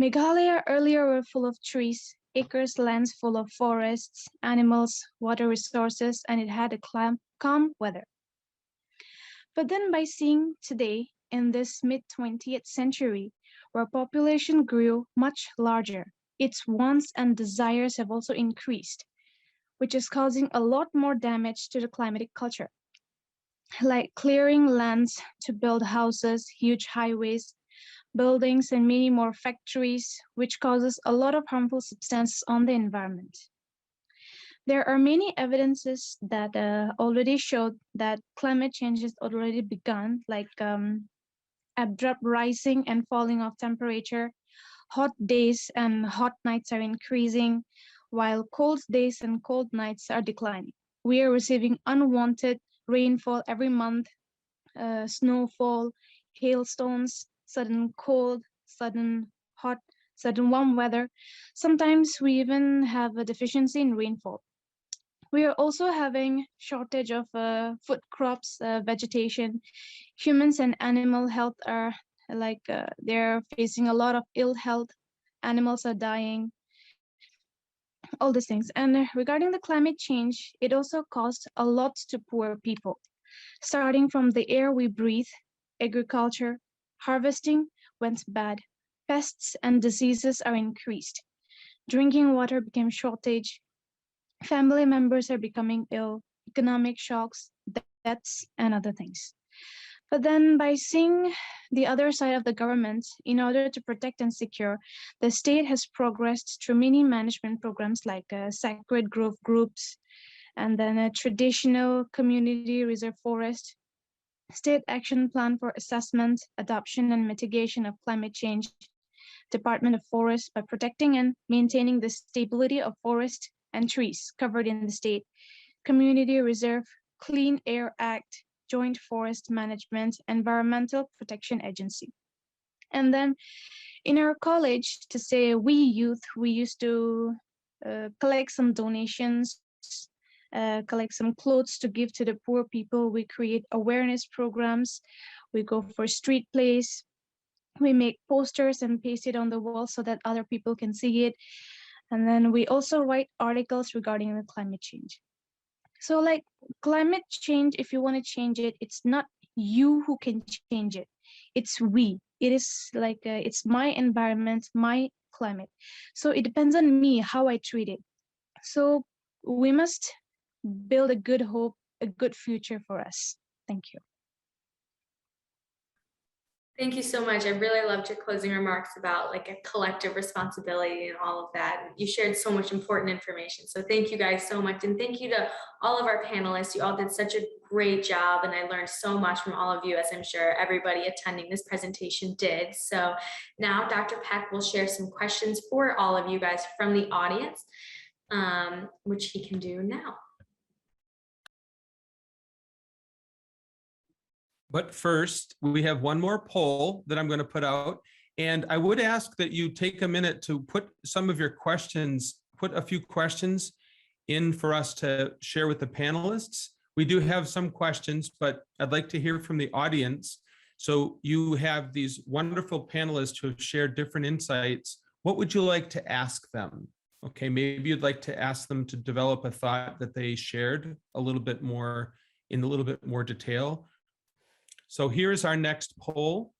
Meghalaya earlier were full of trees, acres, lands full of forests, animals, water resources, and it had a calm weather. But then by seeing today, in this mid-20th century, where population grew much larger, its wants and desires have also increased, which is causing a lot more damage to the climatic culture, like clearing lands to build houses, huge highways, buildings, and many more factories, which causes a lot of harmful substances on the environment. There are many evidences that already showed that climate change has already begun, like abrupt rising and falling of temperature, hot days and hot nights are increasing, while cold days and cold nights are declining. We are receiving unwanted rainfall every month, snowfall, hailstones, sudden cold, sudden hot, sudden warm weather. Sometimes we even have a deficiency in rainfall. We are also having shortage of food crops, vegetation. Humans and animal health are they're facing a lot of ill health. Animals are dying, all these things. And regarding the climate change, it also caused a lot to poor people, starting from the air we breathe, agriculture, harvesting went bad, pests and diseases are increased, drinking water became shortage, family members are becoming ill, economic shocks, deaths, and other things. But then by seeing the other side of the government, in order to protect and secure, the state has progressed through many management programs like sacred grove groups, and then a traditional community reserve forest, state action plan for assessment, adoption, and mitigation of climate change, Department of Forest by protecting and maintaining the stability of forest and trees covered in the state, Community Reserve, Clean Air Act, Joint Forest Management, Environmental Protection Agency. And then in our college, to say we youth, we used to collect some donations, collect some clothes to give to the poor people. We create awareness programs. We go for street plays. We make posters and paste it on the wall so that other people can see it. And then we also write articles regarding the climate change. So like climate change, if you want to change it, it's not you who can change it. It's we. It is like, it's my environment, my climate. So it depends on me how I treat it. So we must build a good hope, a good future for us. Thank you. Thank you so much. I really loved your closing remarks about like a collective responsibility and all of that. You shared so much important information. So thank you guys so much. And thank you to all of our panelists. You all did such a great job. And I learned so much from all of you, as I'm sure everybody attending this presentation did. So now Dr. Peck will share some questions for all of you guys from the audience, which he can do now. But first, we have one more poll that I'm going to put out. And I would ask that you take a minute to put some of your questions, put a few questions in for us to share with the panelists. We do have some questions, but I'd like to hear from the audience. So you have these wonderful panelists who have shared different insights. What would you like to ask them? Okay, maybe you'd like to ask them to develop a thought that they shared a little bit more in a little bit more detail. So here's our next poll.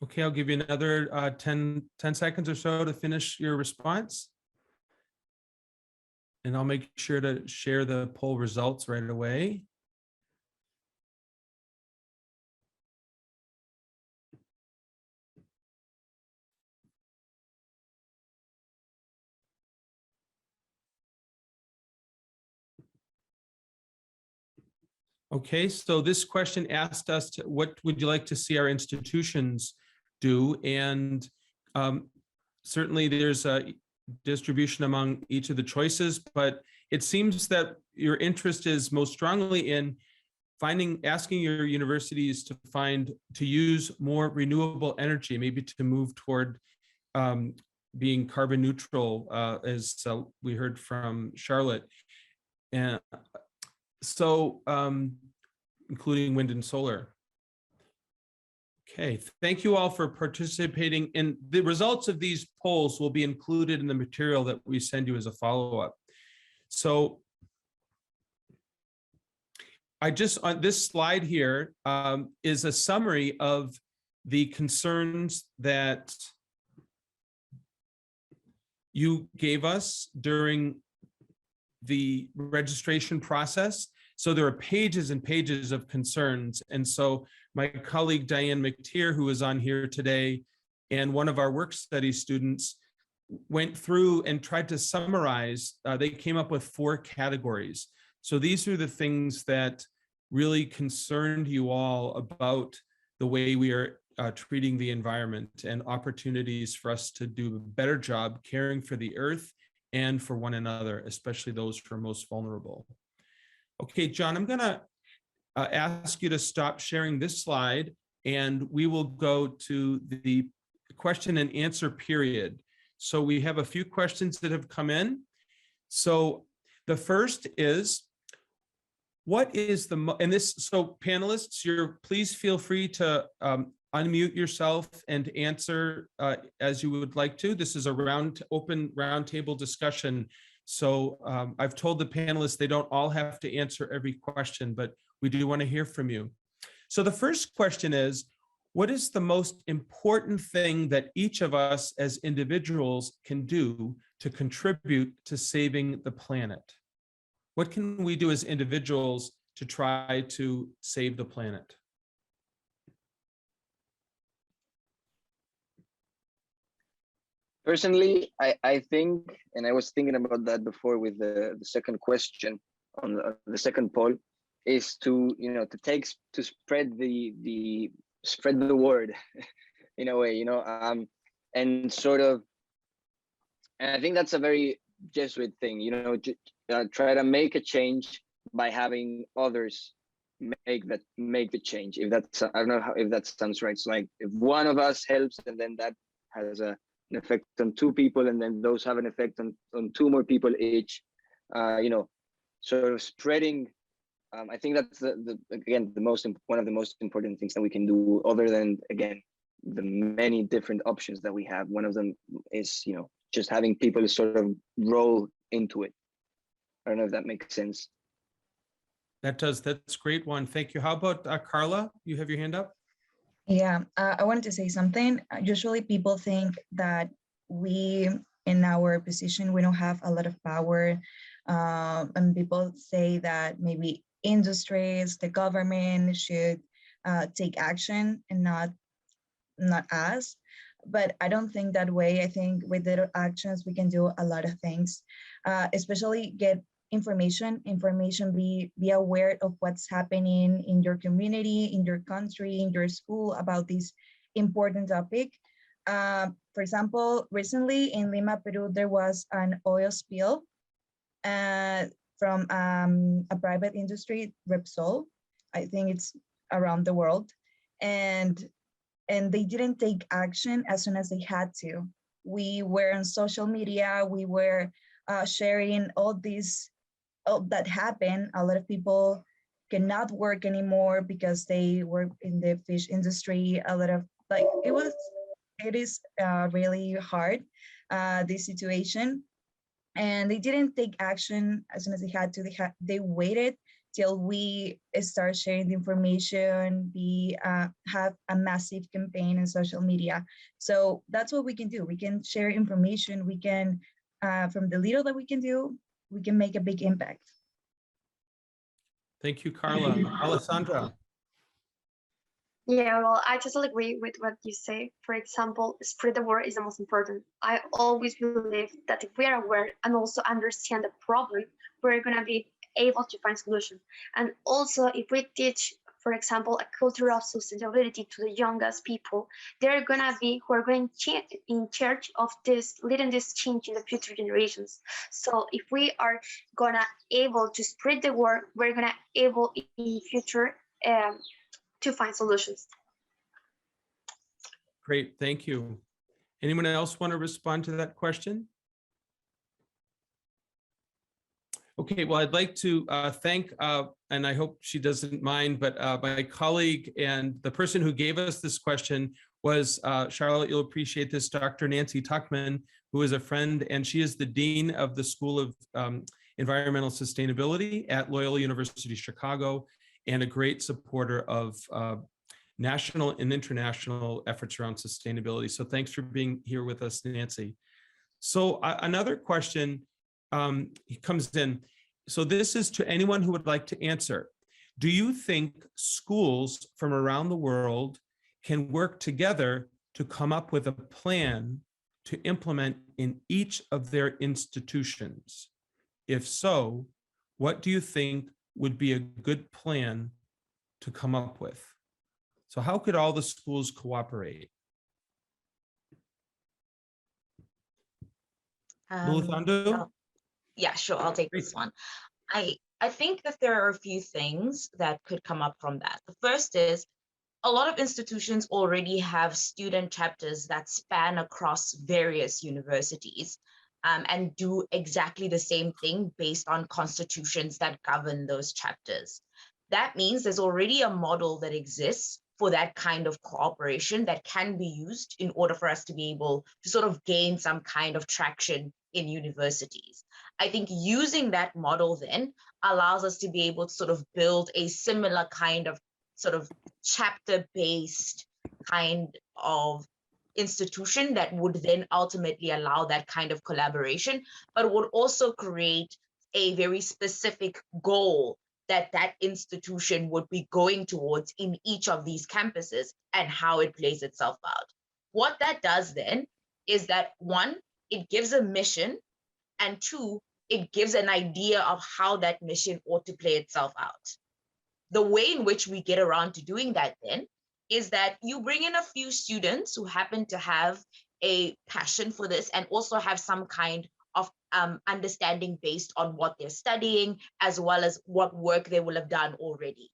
Okay, I'll give you another 10 seconds or so to finish your response. And I'll make sure to share the poll results right away. Okay, so this question asked us, what would you like to see our institutions do? And certainly there's a distribution among each of the choices, but it seems that your interest is most strongly in asking your universities to use more renewable energy, maybe to move toward being carbon neutral, as we heard from Charlotte. And so, including wind and solar. Okay, thank you all for participating. And the results of these polls will be included in the material that we send you as a follow-up. So on this slide here is a summary of the concerns that you gave us during the registration process. So there are pages and pages of concerns. And so my colleague Diane McTeer, who is on here today, and one of our work study students went through and tried to summarize. They came up with 4 categories. So these are the things that really concerned you all about the way we are treating the environment, and opportunities for us to do a better job caring for the earth and for one another, especially those who are most vulnerable. Okay, John, I'm gonna ask you to stop sharing this slide, and we will go to the question and answer period. So we have a few questions that have come in. So the first is, what is so panelists, please feel free to unmute yourself and answer as you would like to. This is a open roundtable discussion. So I've told the panelists they don't all have to answer every question, but we do want to hear from you. So the first question is, what is the most important thing that each of us as individuals can do to contribute to saving the planet? What can we do as individuals to try to save the planet? Personally, I think, and I was thinking about that before with the second question on the second poll, is to spread the word in a way, and sort of, and I think that's a very Jesuit thing, try to make a change by having others make the change. If that's, I don't know if that sounds right. It's like if one of us helps, and then that has an effect on 2 people, and then those have an effect on 2 more people each, sort of spreading. I think that's again one of the most important things that we can do, other than, again, the many different options that we have. One of them is just having people sort of roll into it. I don't know if that makes sense. That does. That's great, Juan. Thank you. How about Carla? You have your hand up. Yeah, I wanted to say something. Usually people think that we, in our position, we don't have a lot of power. And people say that maybe industries, the government should take action and not us. But I don't think that way. I think with little actions, we can do a lot of things, especially get information, be aware of what's happening in your community, in your country, in your school about this important topic. For example, recently in Lima, Peru, there was an oil spill from a private industry, Repsol. I think it's around the world. And they didn't take action as soon as they had to. We were on social media, we were sharing all that happened. A lot of people cannot work anymore because they work in the fish industry. A lot of, it is really hard, this situation. And they didn't take action as soon as they had to. They waited till we start sharing the information, we have a massive campaign in social media. So that's what we can do. We can share information. We can, from the little that we can do, we can make a big impact. Thank you, Carla. Alessandra. Yeah, well, I totally agree with what you say. For example, spread the word is the most important. I always believe that if we are aware and also understand the problem, we're going to be able to find solutions. And also, if we teach, for example, a culture of sustainability to the youngest people, they're going to be who are going to in charge of this, leading this change in the future generations. So if we are going to able to spread the word, we're going to able in future to find solutions. Great, thank you. Anyone else want to respond to that question? Okay, well, I'd like to thank, and I hope she doesn't mind, but my colleague and the person who gave us this question was, Charlotte, you'll appreciate this, Dr. Nancy Tuckman, who is a friend, and she is the Dean of the School of Environmental Sustainability at Loyola University Chicago, and a great supporter of national and international efforts around sustainability. So thanks for being here with us, Nancy. So another question comes in. So this is to anyone who would like to answer. Do you think schools from around the world can work together to come up with a plan to implement in each of their institutions? If so, what do you think would be a good plan to come up with? So how could all the schools cooperate? Yeah, sure, I'll take this one. I think that there are a few things that could come up from that. The first is, a lot of institutions already have student chapters that span across various universities and do exactly the same thing based on constitutions that govern those chapters. That means there's already a model that exists for that kind of cooperation that can be used in order for us to be able to sort of gain some kind of traction in universities. I think using that model then allows us to be able to sort of build a similar kind of sort of chapter-based kind of institution that would then ultimately allow that kind of collaboration, but would also create a very specific goal that that institution would be going towards in each of these campuses and how it plays itself out. What that does then is that, one, it gives a mission, and two, it gives an idea of how that mission ought to play itself out. The way in which we get around to doing that then is that you bring in a few students who happen to have a passion for this and also have some kind of understanding based on what they're studying, as well as what work they will have done already.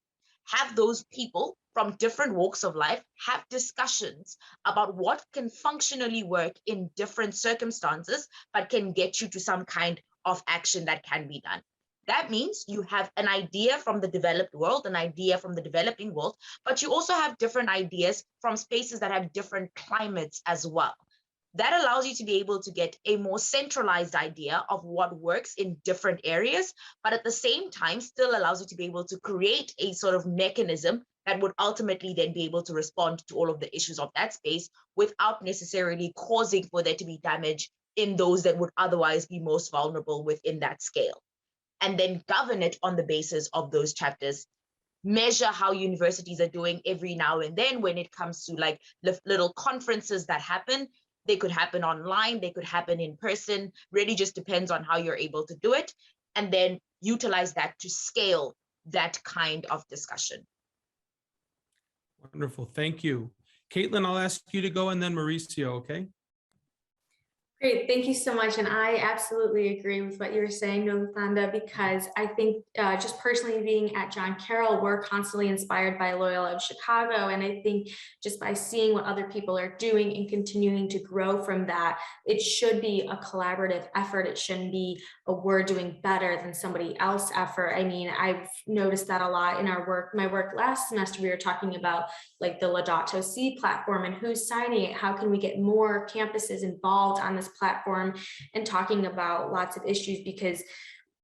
Have those people from different walks of life have discussions about what can functionally work in different circumstances, but can get you to some kind of action that can be done. That means you have an idea from the developed world, an idea from the developing world, but you also have different ideas from spaces that have different climates as well. That allows you to be able to get a more centralized idea of what works in different areas, but at the same time still allows you to be able to create a sort of mechanism that would ultimately then be able to respond to all of the issues of that space without necessarily causing for there to be damage in those that would otherwise be most vulnerable within that scale. And then govern it on the basis of those chapters. Measure how universities are doing every now and then when it comes to like little conferences that happen. They could happen online, they could happen in person, really just depends on how you're able to do it. And then utilize that to scale that kind of discussion. Wonderful, thank you. Caitlin, I'll ask you to go and then Mauricio, okay? Great, thank you so much. And I absolutely agree with what you were saying, Nolithanda, because I think just personally being at John Carroll, we're constantly inspired by Loyola of Chicago. And I think just by seeing what other people are doing and continuing to grow from that, it should be a collaborative effort. It shouldn't be a we're doing better than somebody else effort. I mean, I've noticed that a lot in our work. My work last semester, we were talking about like the Laudato Si platform and who's signing it. How can we get more campuses involved on this platform and talking about lots of issues, because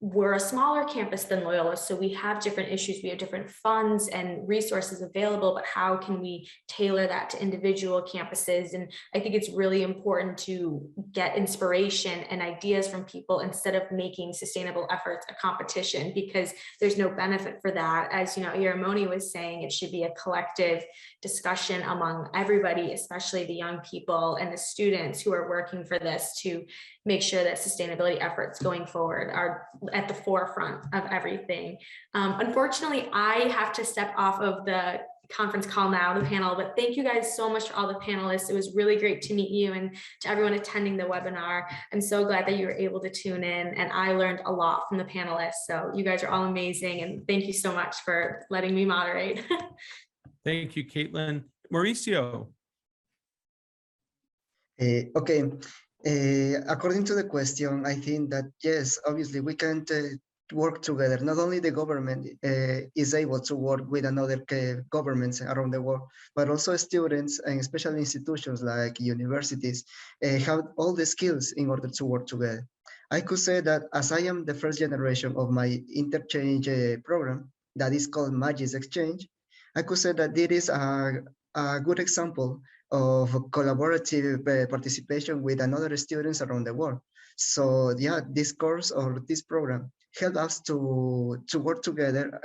we're a smaller campus than Loyola, so we have different issues, we have different funds and resources available, but how can we tailor that to individual campuses? And I think it's really important to get inspiration and ideas from people instead of making sustainable efforts a competition, because there's no benefit for that. As you know, Iramoni was saying, it should be a collective discussion among everybody, especially the young people and the students who are working for this, to make sure that sustainability efforts going forward are at the forefront of everything. Unfortunately, I have to step off of the conference call now, the panel, but thank you guys so much for all the panelists. It was really great to meet you, and to everyone attending the webinar. I'm so glad that you were able to tune in, and I learned a lot from the panelists. So you guys are all amazing, and thank you so much for letting me moderate. Thank you, Caitlin. Mauricio. Okay. According to the question, I think that yes, obviously we can work together. Not only the government is able to work with another governments around the world, but also students and especially institutions like universities have all the skills in order to work together. I could say that as I am the first generation of my interchange program that is called Magis Exchange, I could say that it is a good example of collaborative participation with another students around the world. So yeah, this course or this program help us to work together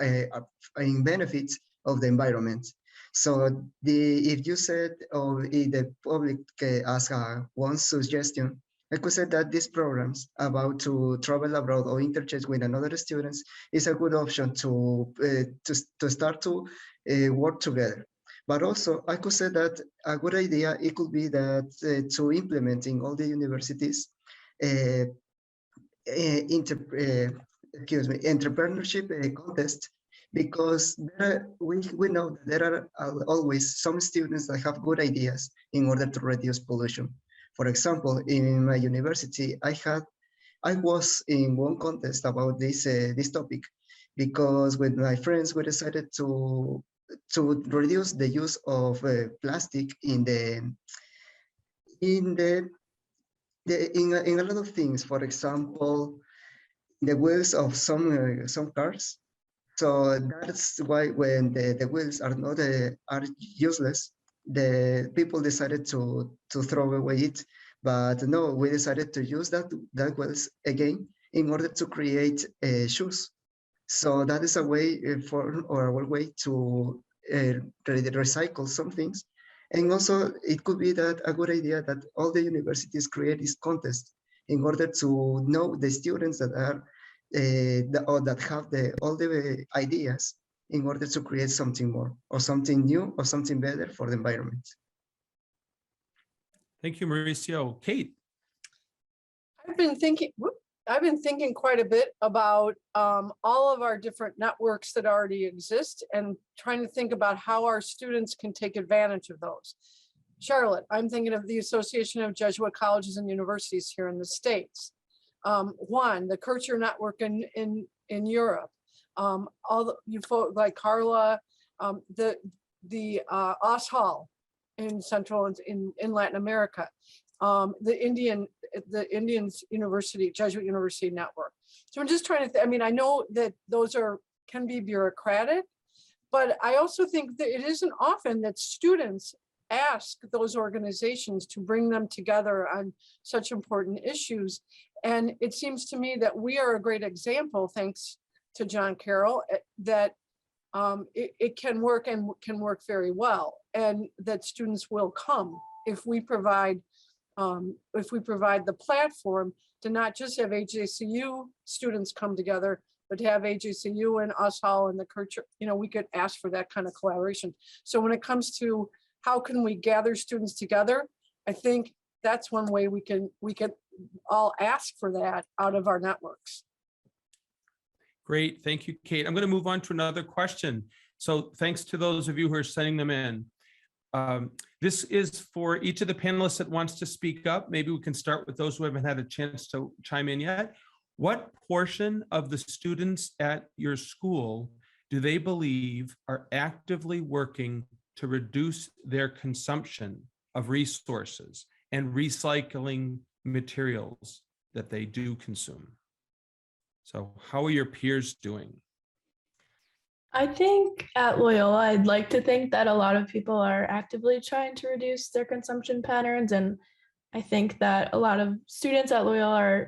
in benefits of the environment. So if you said, or if the public ask one suggestion, I could say that these programs about to travel abroad or interchange with another students is a good option to start to work together. But also, I could say that a good idea, it could be that to implement in all the universities, entrepreneurship contest, because we know that there are always some students that have good ideas in order to reduce pollution. For example, in my university, I was in one contest about this topic, because with my friends we decided to reduce the use of plastic in a lot of things. For example, the wheels of some cars. So that's why when the wheels are not are useless, the people decided to throw away it. But no, we decided to use that wheels again in order to create shoes. So that is a way our way to recycle some things. And also it could be that a good idea that all the universities create this contest in order to know the students that are or that have all the ideas in order to create something more or something new or something better for the environment. Thank you, Mauricio. Kate. I've been thinking quite a bit about all of our different networks that already exist and trying to think about how our students can take advantage of those. Charlotte, I'm thinking of the Association of Jesuit Colleges and Universities here in the States. Juan, the Kircher Network in Europe. All you folks like Carla, the OSHAL in Central in Latin America. The Indians University, Jesuit University Network. So I'm just trying to, I mean, I know that those can be bureaucratic, but I also think that it isn't often that students ask those organizations to bring them together on such important issues. And it seems to me that we are a great example, thanks to John Carroll, that it can work and can work very well, and that students will come if we provide the platform to not just have AJCU students come together, but to have AJCU and OSHAL and the Kircher, we could ask for that kind of collaboration. So when it comes to how can we gather students together, I think that's one way we can all ask for that out of our networks. Great, thank you, Kate. I'm going to move on to another question. So thanks to those of you who are sending them in. This is for each of the panelists that wants to speak up. Maybe we can start with those who haven't had a chance to chime in yet. What portion of the students at your school do they believe are actively working to reduce their consumption of resources and recycling materials that they do consume? So how are your peers doing? I think at Loyola, I'd like to think that a lot of people are actively trying to reduce their consumption patterns. And I think that a lot of students at Loyola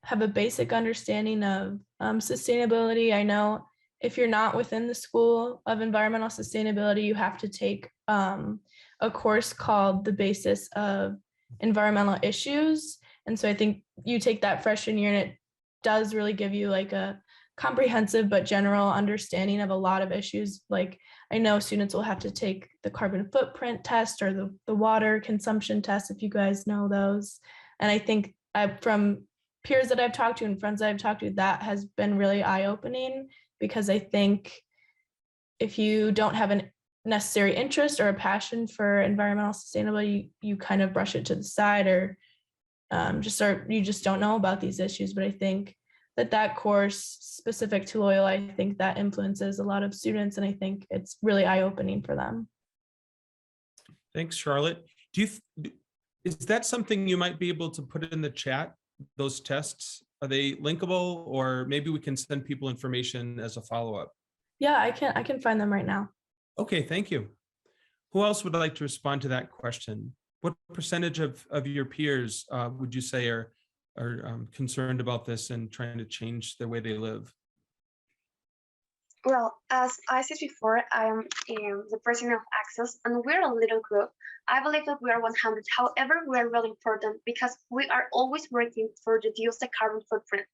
have a basic understanding of sustainability. I know if you're not within the School of Environmental Sustainability, you have to take a course called The Basis of Environmental Issues. And so I think you take that freshman year and it does really give you like a comprehensive but general understanding of a lot of issues. Like I know students will have to take the carbon footprint test or the water consumption test, if you guys know those. And I think from peers that I've talked to and friends that I've talked to, that has been really eye-opening, because I think if you don't have a necessary interest or a passion for environmental sustainability, you kind of brush it to the side or you just don't know about these issues. But I think that course specific to Loyola, I think that influences a lot of students, and I think it's really eye-opening for them. Thanks, Charlotte. Is that something you might be able to put in the chat? Those tests, are they linkable, or maybe we can send people information as a follow-up? Yeah, I can find them right now. Okay, thank you. Who else would like to respond to that question? What percentage of your peers would you say are concerned about this and trying to change the way they live? Well, as I said before, I am the president of Access, and we're a little group. I believe that we are 100. However, we are really important because we are always working to reduce the carbon footprint.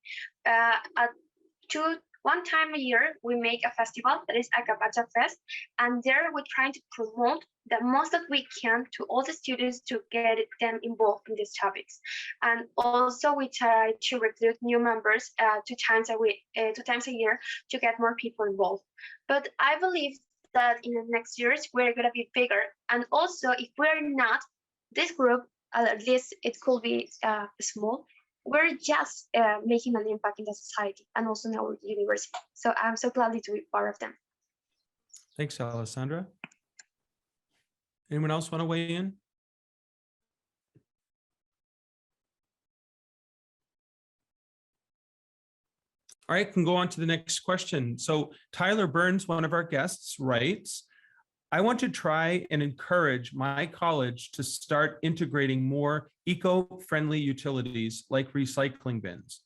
One time a year, we make a festival that is Acapacha Fest, and there we're trying to promote the most that we can to all the students to get them involved in these topics. And also we try to recruit new members 2 times a year to get more people involved. But I believe that in the next years, we're gonna be bigger. And also if we're not, this group, at least it could be small, we're just making an impact in the society and also in our university. So I'm so glad to be part of them. Thanks, Alessandra. Anyone else want to weigh in? All right, can go on to the next question. So Tyler Burns, one of our guests, writes, I want to try and encourage my college to start integrating more eco-friendly utilities like recycling bins.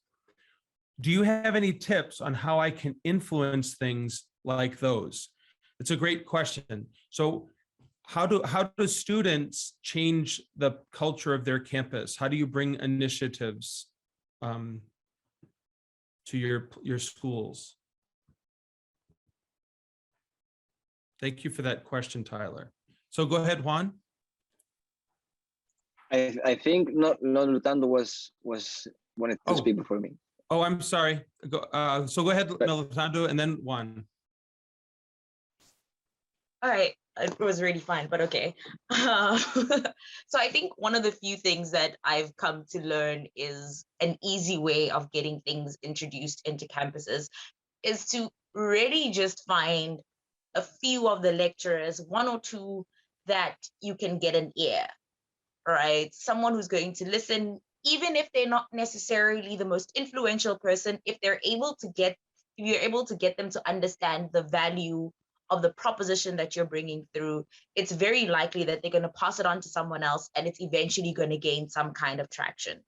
Do you have any tips on how I can influence things like those? It's a great question. So how do students change the culture of their campus? How do you bring initiatives to your schools? Thank you for that question, Tyler. So go ahead, Juan. I think Lutando was wanted to speak before me. Oh, I'm sorry. So go ahead, Lutando, and then Juan. All right, it was really fun, but okay. So I think one of the few things that I've come to learn is an easy way of getting things introduced into campuses is to really just find a few of the lecturers, 1 or 2 that you can get an ear, right? Someone who's going to listen, even if they're not necessarily the most influential person, if you're able to get them to understand the value of the proposition that you're bringing through, it's very likely that they're going to pass it on to someone else and it's eventually going to gain some kind of traction.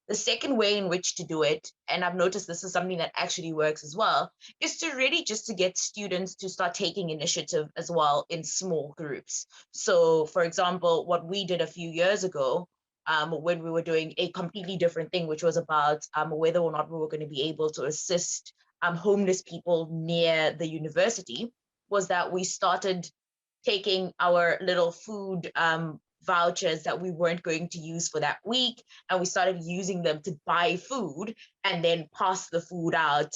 The second way in which to do it, and I've noticed this is something that actually works as well, is to really just to get students to start taking initiative as well in small groups. So for example, what we did a few years ago, when we were doing a completely different thing, which was about whether or not we were going to be able to assist homeless people near the university, was that we started taking our little food vouchers that we weren't going to use for that week, and we started using them to buy food and then pass the food out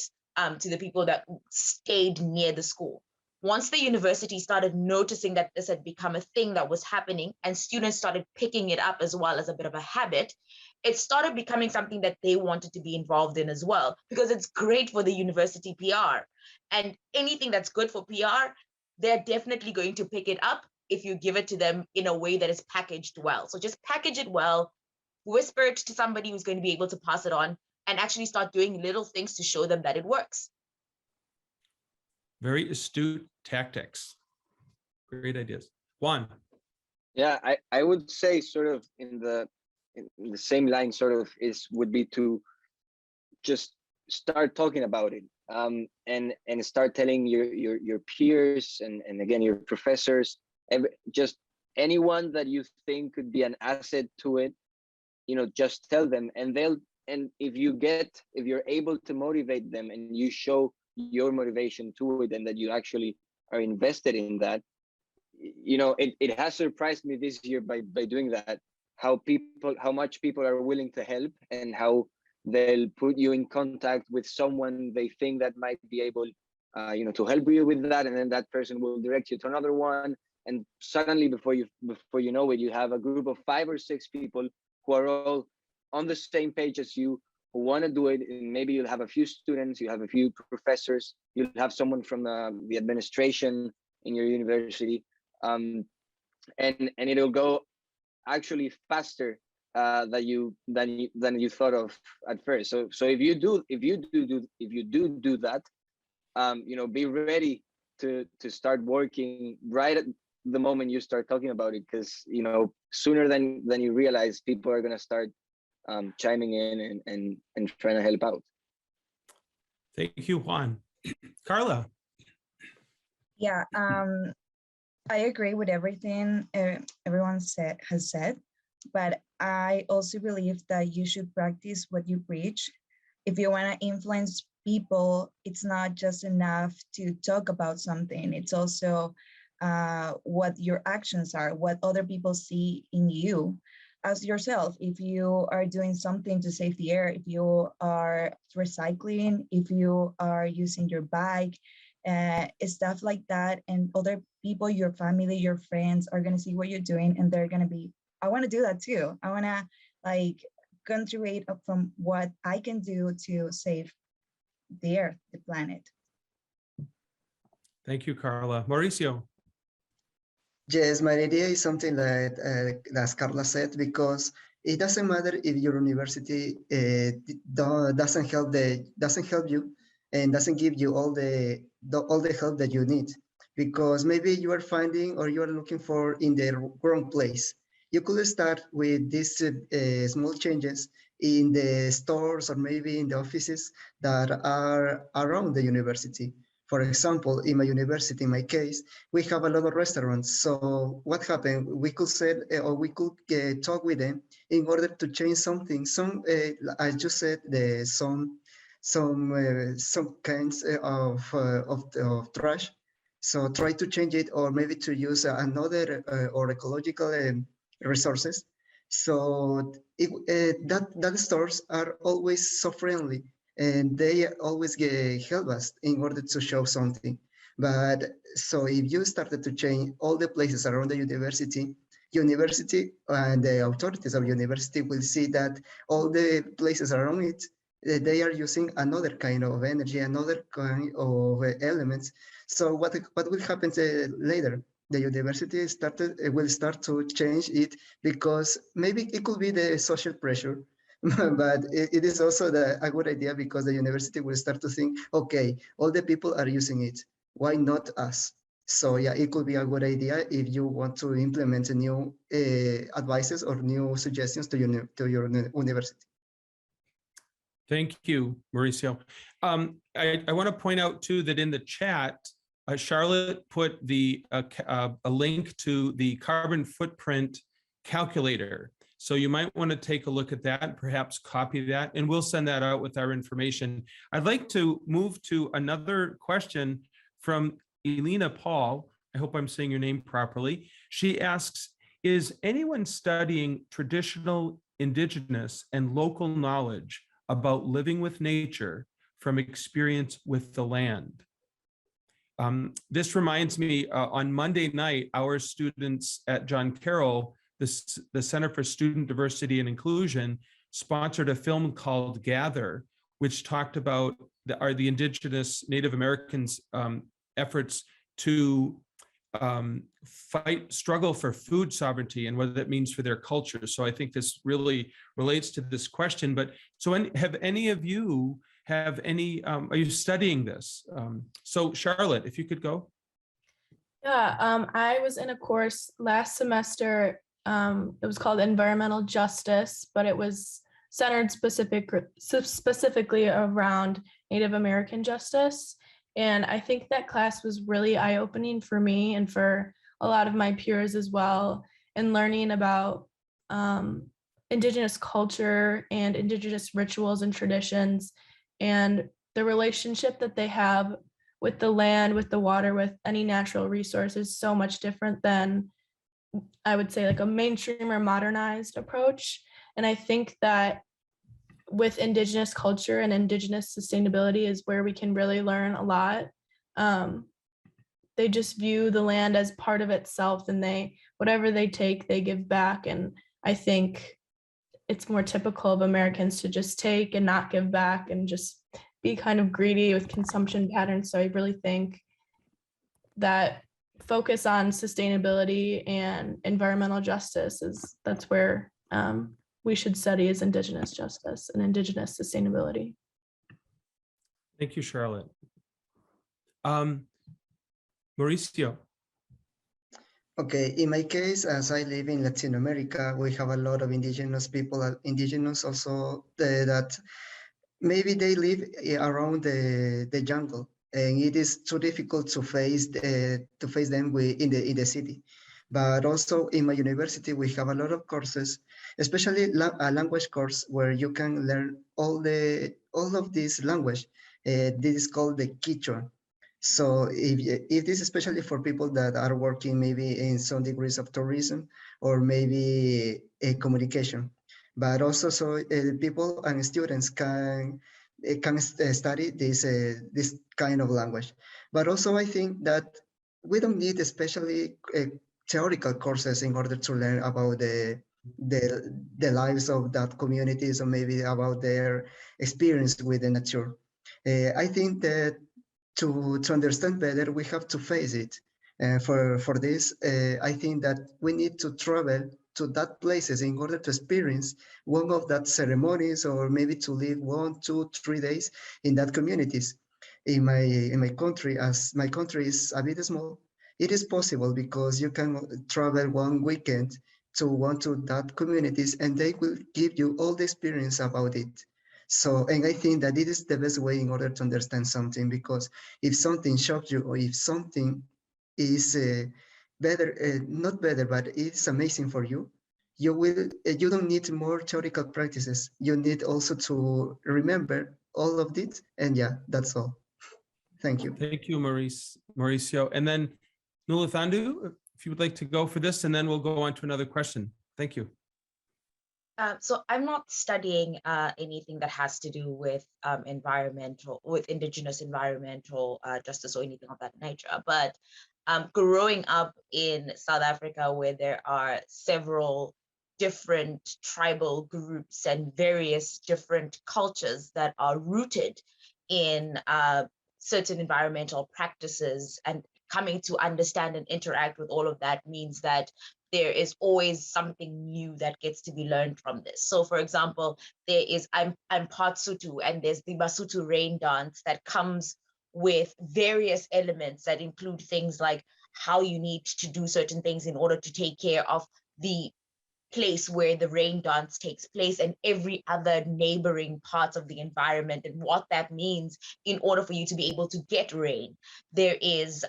to the people that stayed near the school. Once the university started noticing that this had become a thing that was happening and students started picking it up as well as a bit of a habit, it started becoming something that they wanted to be involved in as well, because it's great for the university PR. And anything that's good for PR, they're definitely going to pick it up if you give it to them in a way that is packaged well. So just package it well, whisper it to somebody who's going to be able to pass it on, and actually start doing little things to show them that it works. Very astute tactics. Great ideas. Juan. Yeah, I would say sort of in the same line would be to just start talking about it, and start telling your peers and again your professors, just anyone that you think could be an asset to it, just tell them, and if you're able to motivate them and you show your motivation to it and that you actually are invested in that, it has surprised me this year by doing that, how much people are willing to help and how they'll put you in contact with someone they think that might be able to help you with that, and then that person will direct you to another one, and suddenly before you know it, you have a group of 5 or 6 people who are all on the same page as you, who want to do it. And maybe you'll have a few students, you have a few professors, you'll have someone from the administration in your university, and it'll go actually faster than you thought of at first. So if you do that, be ready to start working right at the moment you start talking about it, because sooner than you realize, people are going to start chiming in and trying to help out. Thank you, Juan. Carla. Yeah, I agree with everything everyone has said, but I also believe that you should practice what you preach. If you want to influence people, it's not just enough to talk about something. It's also what your actions are, what other people see in you as yourself. If you are doing something to save the air, if you are recycling, if you are using your bike, stuff like that, and other people, your family, your friends are going to see what you're doing, and they're going to be, I want to do that too. I want to contribute from what I can do to save the earth, the planet. Thank you, Carla. Mauricio. Yes, my idea is something that, as Carla said, because it doesn't matter if your university doesn't help you and doesn't give you all the help that you need, because maybe you are finding or you are looking for in the wrong place. You could start with these small changes in the stores or maybe in the offices that are around the university. For example, in my university, in my case, we have a lot of restaurants. So what happened? We could say, or we could talk with them in order to change something. I just said, some kinds of trash. So try to change it, or maybe to use another or ecological resources. So that stores are always so friendly, and they always help us in order to show something. But so if you started to change all the places around the university and the authorities of university will see that all the places around it, they are using another kind of energy, another kind of elements. So what will happen later? The university will start to change it, because maybe it could be the social pressure, but it is also a good idea, because the university will start to think, okay, all the people are using it, why not us? So yeah, it could be a good idea if you want to implement new advices or new suggestions to your university. Thank you, Mauricio. I want to point out too that in the chat, Charlotte put a link to the carbon footprint calculator. So you might want to take a look at that, perhaps copy that, and we'll send that out with our information. I'd like to move to another question from Elena Paul. I hope I'm saying your name properly. She asks, is anyone studying traditional, indigenous, and local knowledge about living with nature from experience with the land? This reminds me, on Monday night, our students at John Carroll, the Center for Student Diversity and Inclusion, sponsored a film called Gather, which talked about the Indigenous Native Americans' efforts to struggle for food sovereignty and what that means for their culture. So I think this really relates to this question. But so have any of you are you studying this? So Charlotte, if you could go. Yeah, I was in a course last semester. It was called Environmental Justice, but it was centered specifically around Native American justice. And I think that class was really eye-opening for me and for a lot of my peers as well, and learning about Indigenous culture and Indigenous rituals and traditions, and the relationship that they have with the land, with the water, with any natural resource is so much different than, I would say, like a mainstream or modernized approach. And I think that with Indigenous culture and Indigenous sustainability is where we can really learn a lot. They just view the land as part of itself, and whatever they take, they give back. And I think it's more typical of Americans to just take and not give back and just be kind of greedy with consumption patterns. So I really think that focus on sustainability and environmental justice that's where we should study is Indigenous justice and Indigenous sustainability. Thank you, Charlotte. Mauricio. Okay, in my case, as I live in Latin America, we have a lot of indigenous people, indigenous also that maybe they live around the jungle, and it is too difficult to face them in the city. But also in my university, we have a lot of courses, especially a language course where you can learn all of this language. This is called the Quichua. So if this is especially for people that are working maybe in some degrees of tourism or maybe communication, but also so people and students can study this kind of language. But also I think that we don't need especially theoretical courses in order to learn about the lives of that communities or maybe about their experience with the nature. I think that to understand better, we have to face it. For this, I think that we need to travel to that places in order to experience one of that ceremonies, or maybe to live 1, 2, 3 days in that communities. In my country, as my country is a bit small, it is possible because you can travel one weekend to that communities, and they will give you all the experience about it. So, and I think that it is the best way in order to understand something, because if something shocks you, or if something is better, not better, but it's amazing for you, you don't need more theoretical practices. You need also to remember all of it. And yeah, that's all. Thank you. Thank you, Mauricio. And then Nulathandu, if you would like to go for this, and then we'll go on to another question. Thank you. So I'm not studying anything that has to do with Indigenous environmental justice or anything of that nature. But growing up in South Africa, where there are several different tribal groups and various different cultures that are rooted in certain environmental practices, and coming to understand and interact with all of that means that there is always something new that gets to be learned from this. So for example, I'm part Sotho, and there's the Basotho rain dance that comes with various elements that include things like how you need to do certain things in order to take care of the place where the rain dance takes place and every other neighboring parts of the environment, and what that means in order for you to be able to get rain. There is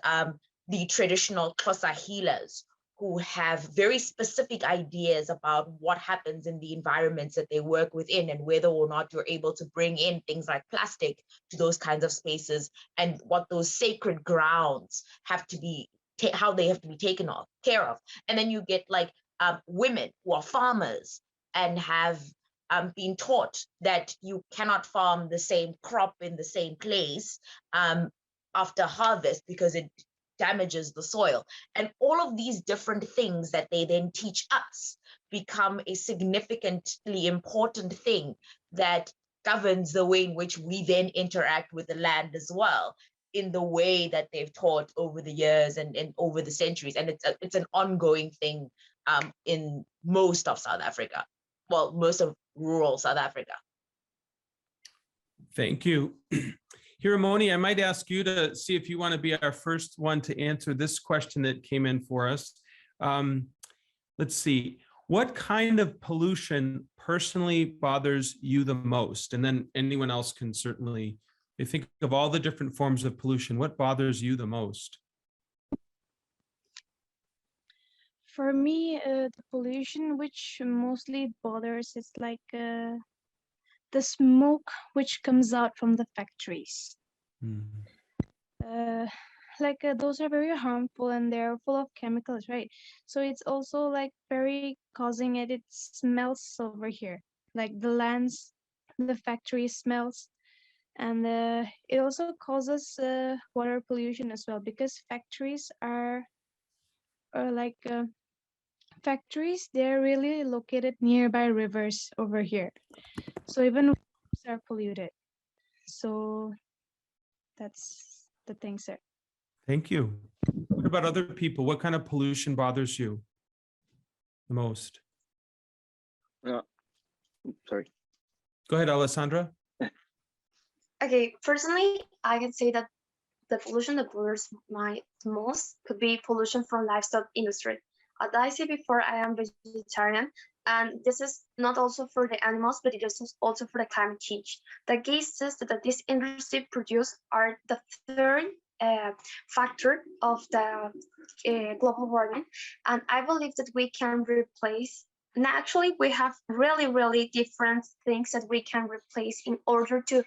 the traditional Xhosa healers, who have very specific ideas about what happens in the environments that they work within, and whether or not you're able to bring in things like plastic to those kinds of spaces, and what those sacred grounds have to be, how they have to be taken care of. And then you get like women who are farmers and have been taught that you cannot farm the same crop in the same place after harvest because it damages the soil. And all of these different things that they then teach us become a significantly important thing that governs the way in which we then interact with the land as well. in the way that they've taught over the years and over the centuries. And it's an ongoing thing in most of South Africa. Well, most of rural South Africa. Thank you. Hiramoni, I might ask you to see if you want to be our first one to answer this question that came in for us. Let's see. What kind of pollution personally bothers you the most? And then anyone else can certainly, they think of all the different forms of pollution. What bothers you the most? For me, the pollution which mostly bothers is like the smoke which comes out from the factories. Those are very harmful and they're full of chemicals, right? So it's also like very causing it. It smells over here, like the lands, the factory smells, and it also causes water pollution as well, because factories are factories, they're really located nearby rivers over here. So even rivers are polluted. So that's the thing, sir. Thank you. What about other people? What kind of pollution bothers you the most? Sorry. Go ahead, Alessandra. Okay, personally, I can say that the pollution that bothers my most could be pollution from livestock industry. As I said before, I am vegetarian, and this is not also for the animals, but it is also for the climate change. The gases that this industry produce are the third factor of the global warming, and I believe that we can replace. And actually, we have really different things that we can replace in order to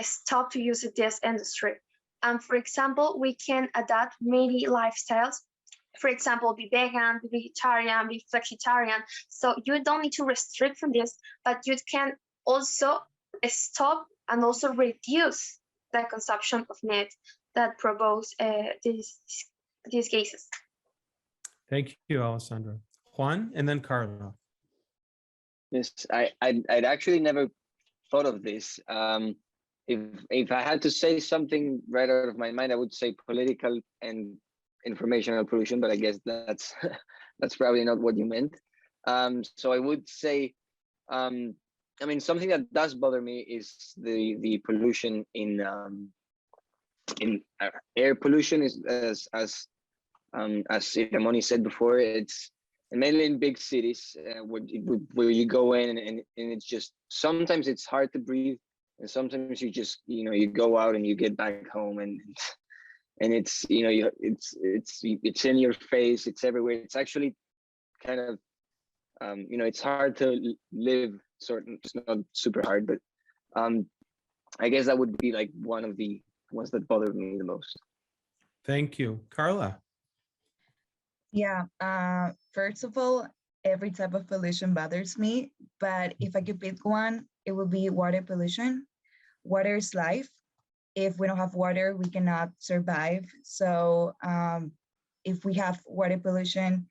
stop to use this industry. And for example, we can adapt many lifestyles. For example, be vegan, be vegetarian, be flexitarian. So you don't need to restrict from this, but you can also stop and also reduce the consumption of meat that provokes these cases. Thank you, Alessandra. Juan, and then Carla. Yes, I'd actually never thought of this. If I had to say something right out of my mind, I would say political and informational pollution, but I guess that's that's probably not what you meant. So I would say, I mean, something that does bother me is the pollution in air pollution. Is as Simone said before, it's mainly in big cities where you go in and it's just, sometimes it's hard to breathe, and sometimes you just, you go out and you get back home and it's, it's in your face, it's everywhere. It's actually kind of, it's hard to live, it's not super hard, but I guess that would be like one of the ones that bothered me the most. Thank you. Carla. Yeah, first of all, every type of pollution bothers me, but if I could pick one, it would be water pollution. Water is life. If we don't have water, we cannot survive. So if we have water pollution,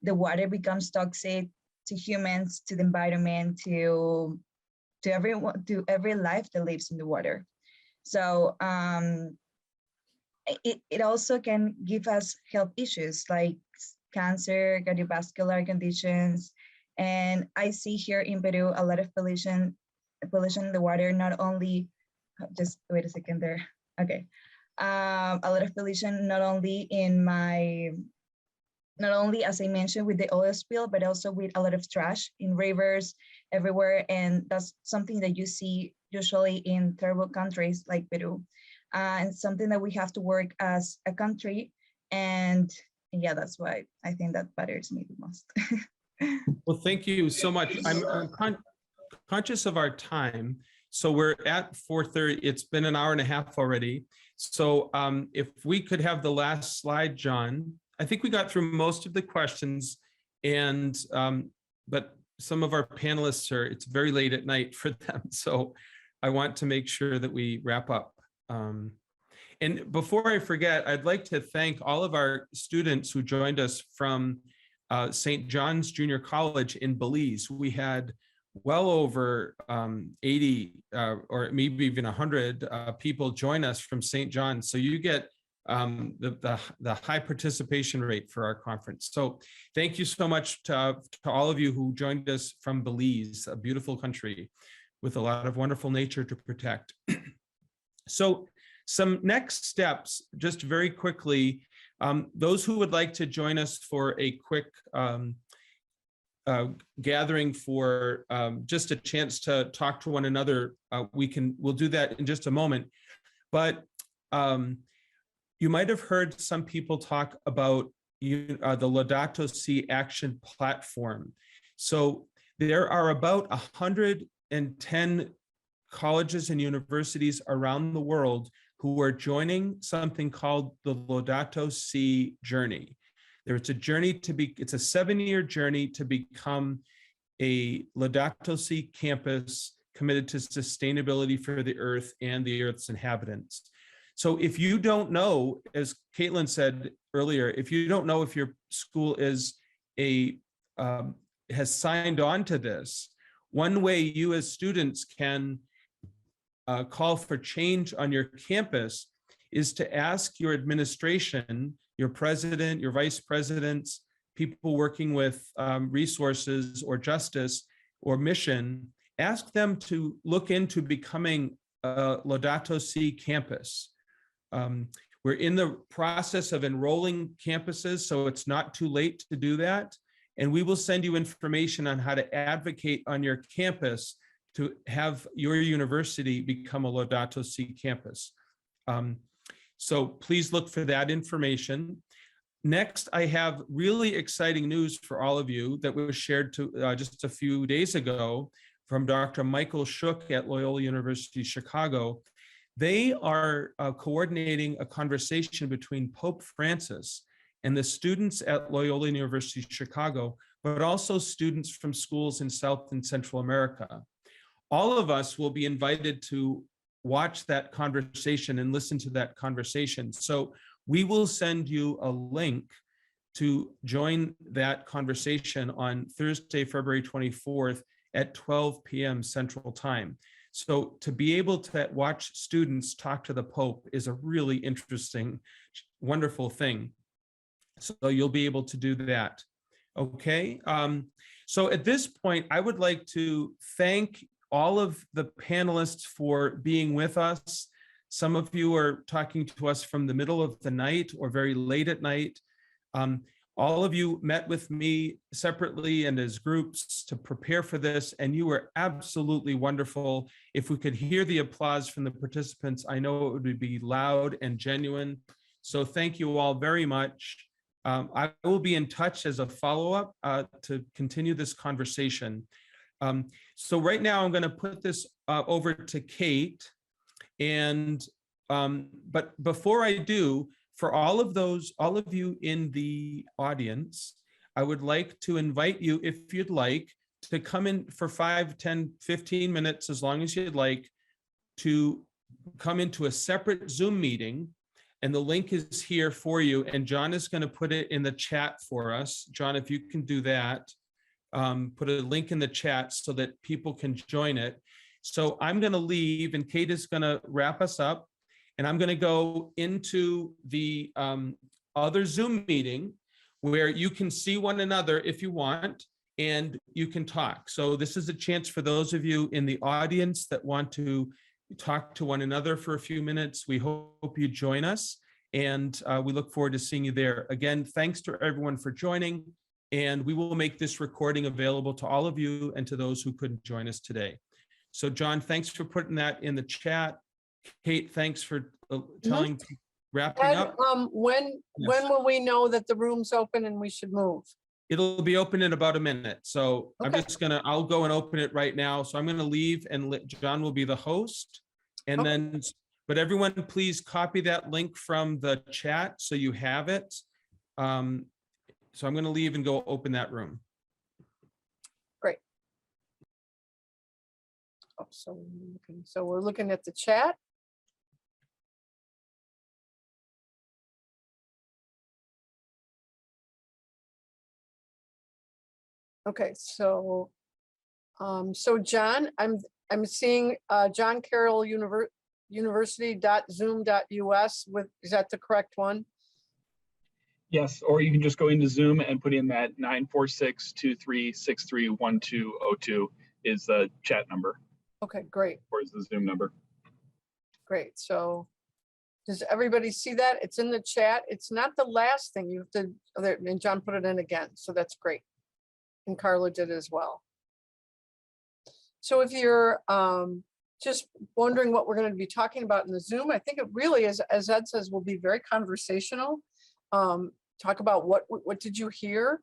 the water becomes toxic to humans, to the environment, to everyone, to every life that lives in the water. So it also can give us health issues like cancer, cardiovascular conditions. And I see here in Peru a lot of pollution in the water, not only, just wait a second there. Okay. A lot of pollution, not only as I mentioned with the oil spill, but also with a lot of trash in rivers everywhere. And that's something that you see usually in third world countries like Peru. And something that we have to work as a country. And yeah, that's why I think that bothers me the most. Well, thank you so much. I'm conscious of our time. So we're at 4:30. It's been an hour and a half already. So if we could have the last slide, John. I think we got through most of the questions, and but some of our panelists it's very late at night for them. So I want to make sure that we wrap up. And before I forget, I'd like to thank all of our students who joined us from St. John's Junior College in Belize. We had well over 80 or maybe even 100 people join us from St. John's. So you get the high participation rate for our conference. So thank you so much to all of you who joined us from Belize, a beautiful country with a lot of wonderful nature to protect. So some next steps, just very quickly, those who would like to join us for a quick gathering for just a chance to talk to one another, we'll do that in just a moment. But you might have heard some people talk about the Laudato Si Action Platform. So there are about 110 colleges and universities around the world who are joining something called the Laudato Si Journey. It's a journey it's a 7-year journey to become a Laudato Si campus committed to sustainability for the earth and the earth's inhabitants. So if you don't know, as Caitlin said earlier, if you don't know if your school is has signed on to this, one way you as students can call for change on your campus is to ask your administration, your president, your vice presidents, people working with resources or justice or mission, ask them to look into becoming a Laudato Si campus. We're in the process of enrolling campuses, so it's not too late to do that. And we will send you information on how to advocate on your campus to have your university become a Laudato Si campus. So please look for that information. Next, I have really exciting news for all of you that was shared just a few days ago from Dr. Michael Shook at Loyola University, Chicago. They are coordinating a conversation between Pope Francis and the students at Loyola University, Chicago, but also students from schools in South and Central America. All of us will be invited to watch that conversation and listen to that conversation. So we will send you a link to join that conversation on Thursday, February 24th at 12 p.m. Central Time. So to be able to watch students talk to the Pope is a really interesting, wonderful thing. So you'll be able to do that. Okay. So at this point, I would like to thank all of the panelists for being with us. Some of you are talking to us from the middle of the night or very late at night. All of you met with me separately and as groups to prepare for this, and you were absolutely wonderful. If we could hear the applause from the participants, I know it would be loud and genuine. So thank you all very much. I will be in touch as a follow-up to continue this conversation. So right now I'm going to put this over to Kate. And but before I do, for all of you in the audience, I would like to invite you, if you'd like, to come in for 5, 10, 15 minutes, as long as you'd like, to come into a separate Zoom meeting. And the link is here for you. And John is going to put it in the chat for us. John, if you can do that, put a link in the chat so that people can join it. So I'm going to leave and Kate is going to wrap us up. And I'm going to go into the other Zoom meeting where you can see one another if you want, and you can talk. So this is a chance for those of you in the audience that want to talk to one another for a few minutes. We hope you join us, and we look forward to seeing you there. Again, thanks to everyone for joining, and we will make this recording available to all of you and to those who couldn't join us today. So John, thanks for putting that in the chat. Kate, thanks for wrapping up. When will we know that the room's open and we should move? It'll be open in about a minute. So Okay. I'm just I'll go and open it right now. So I'm gonna leave and John will be the host. And then, but everyone, please copy that link from the chat so you have it. So I'm gonna leave and go open that room. Great. Oh, so we're looking at the chat. Okay, so So John, I'm seeing John Carroll University.zoom.us with, is that the correct one? Yes, or you can just go into Zoom and put in that 946-2363-1202 is the chat number, Okay, great, or is the Zoom number. great. So does everybody see that? It's in the chat. It's not the last thing you have to, and John put it in again, so that's great. And Carla did as well. So if you're just wondering what we're going to be talking about in the Zoom, I think it really is, as Ed says, will be very conversational. Talk about what did you hear?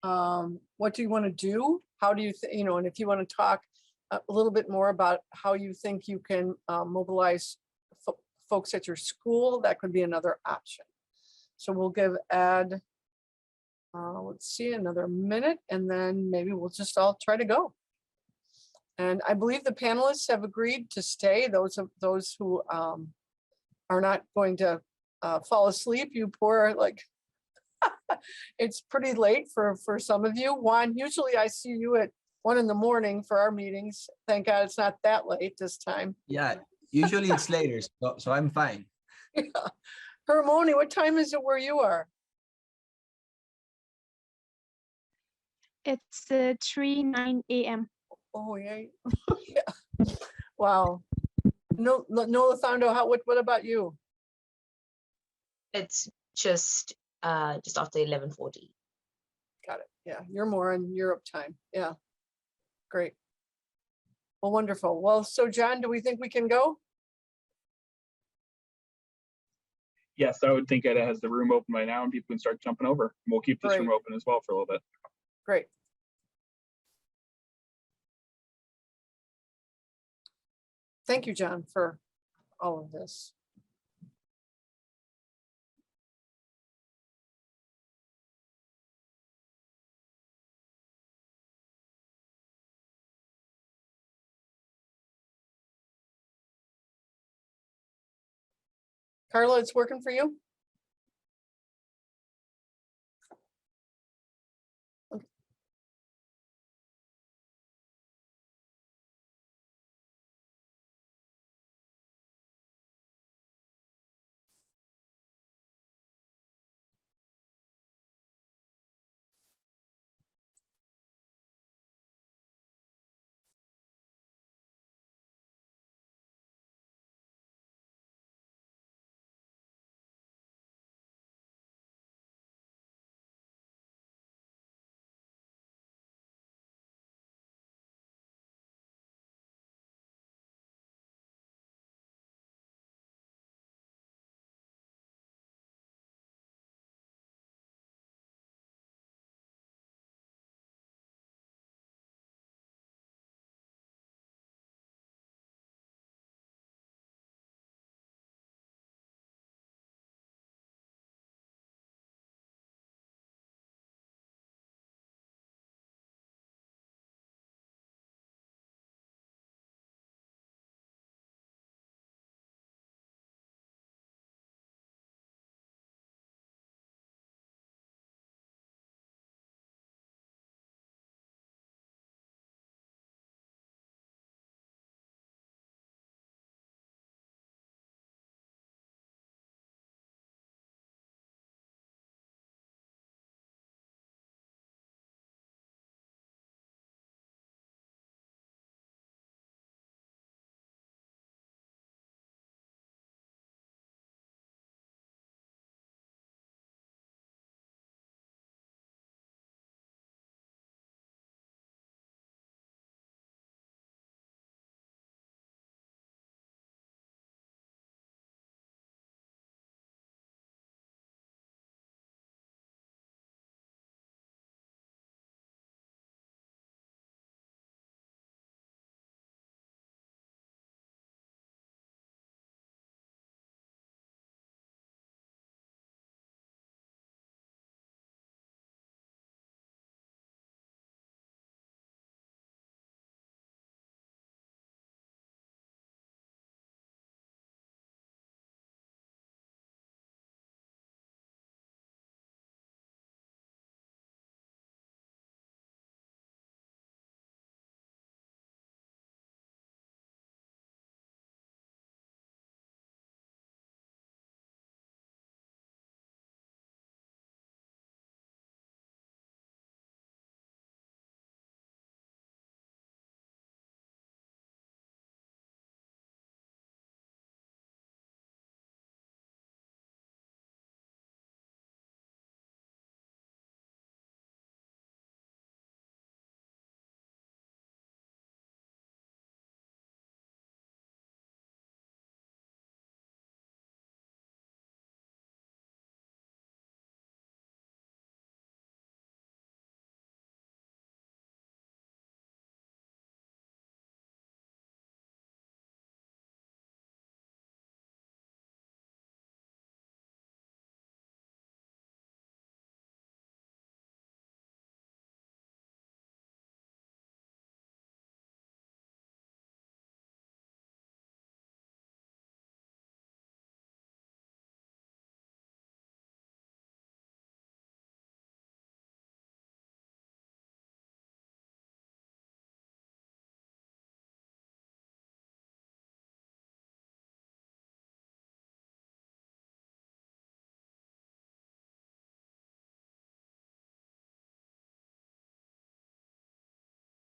What do you want to do? How do you, and if you want to talk a little bit more about how you think you can mobilize folks at your school, that could be another option. So we'll give Ed, let's see, another minute, and then maybe we'll just all try to go. And I believe the panelists have agreed to stay. Those who are not going to fall asleep, you poor, like, it's pretty late for some of you. Juan, usually I see you at 1 in the morning for our meetings. Thank God it's not that late this time. Yeah, usually it's later, so I'm fine. Yeah. Hermione, what time is it where you are? It's 3:09 a.m. Oh, yeah. Yeah. Wow. No, Lathondo, what about you? It's just after 11:40. Got it. Yeah, you're more on Europe time. Yeah, great. Well, wonderful. Well, so John, do we think we can go? Yes, I would think it has the room open by now and people can start jumping over. We'll keep this Great. room open as well for a little bit. Great. Thank you, John, for all of this. Carla, it's working for you?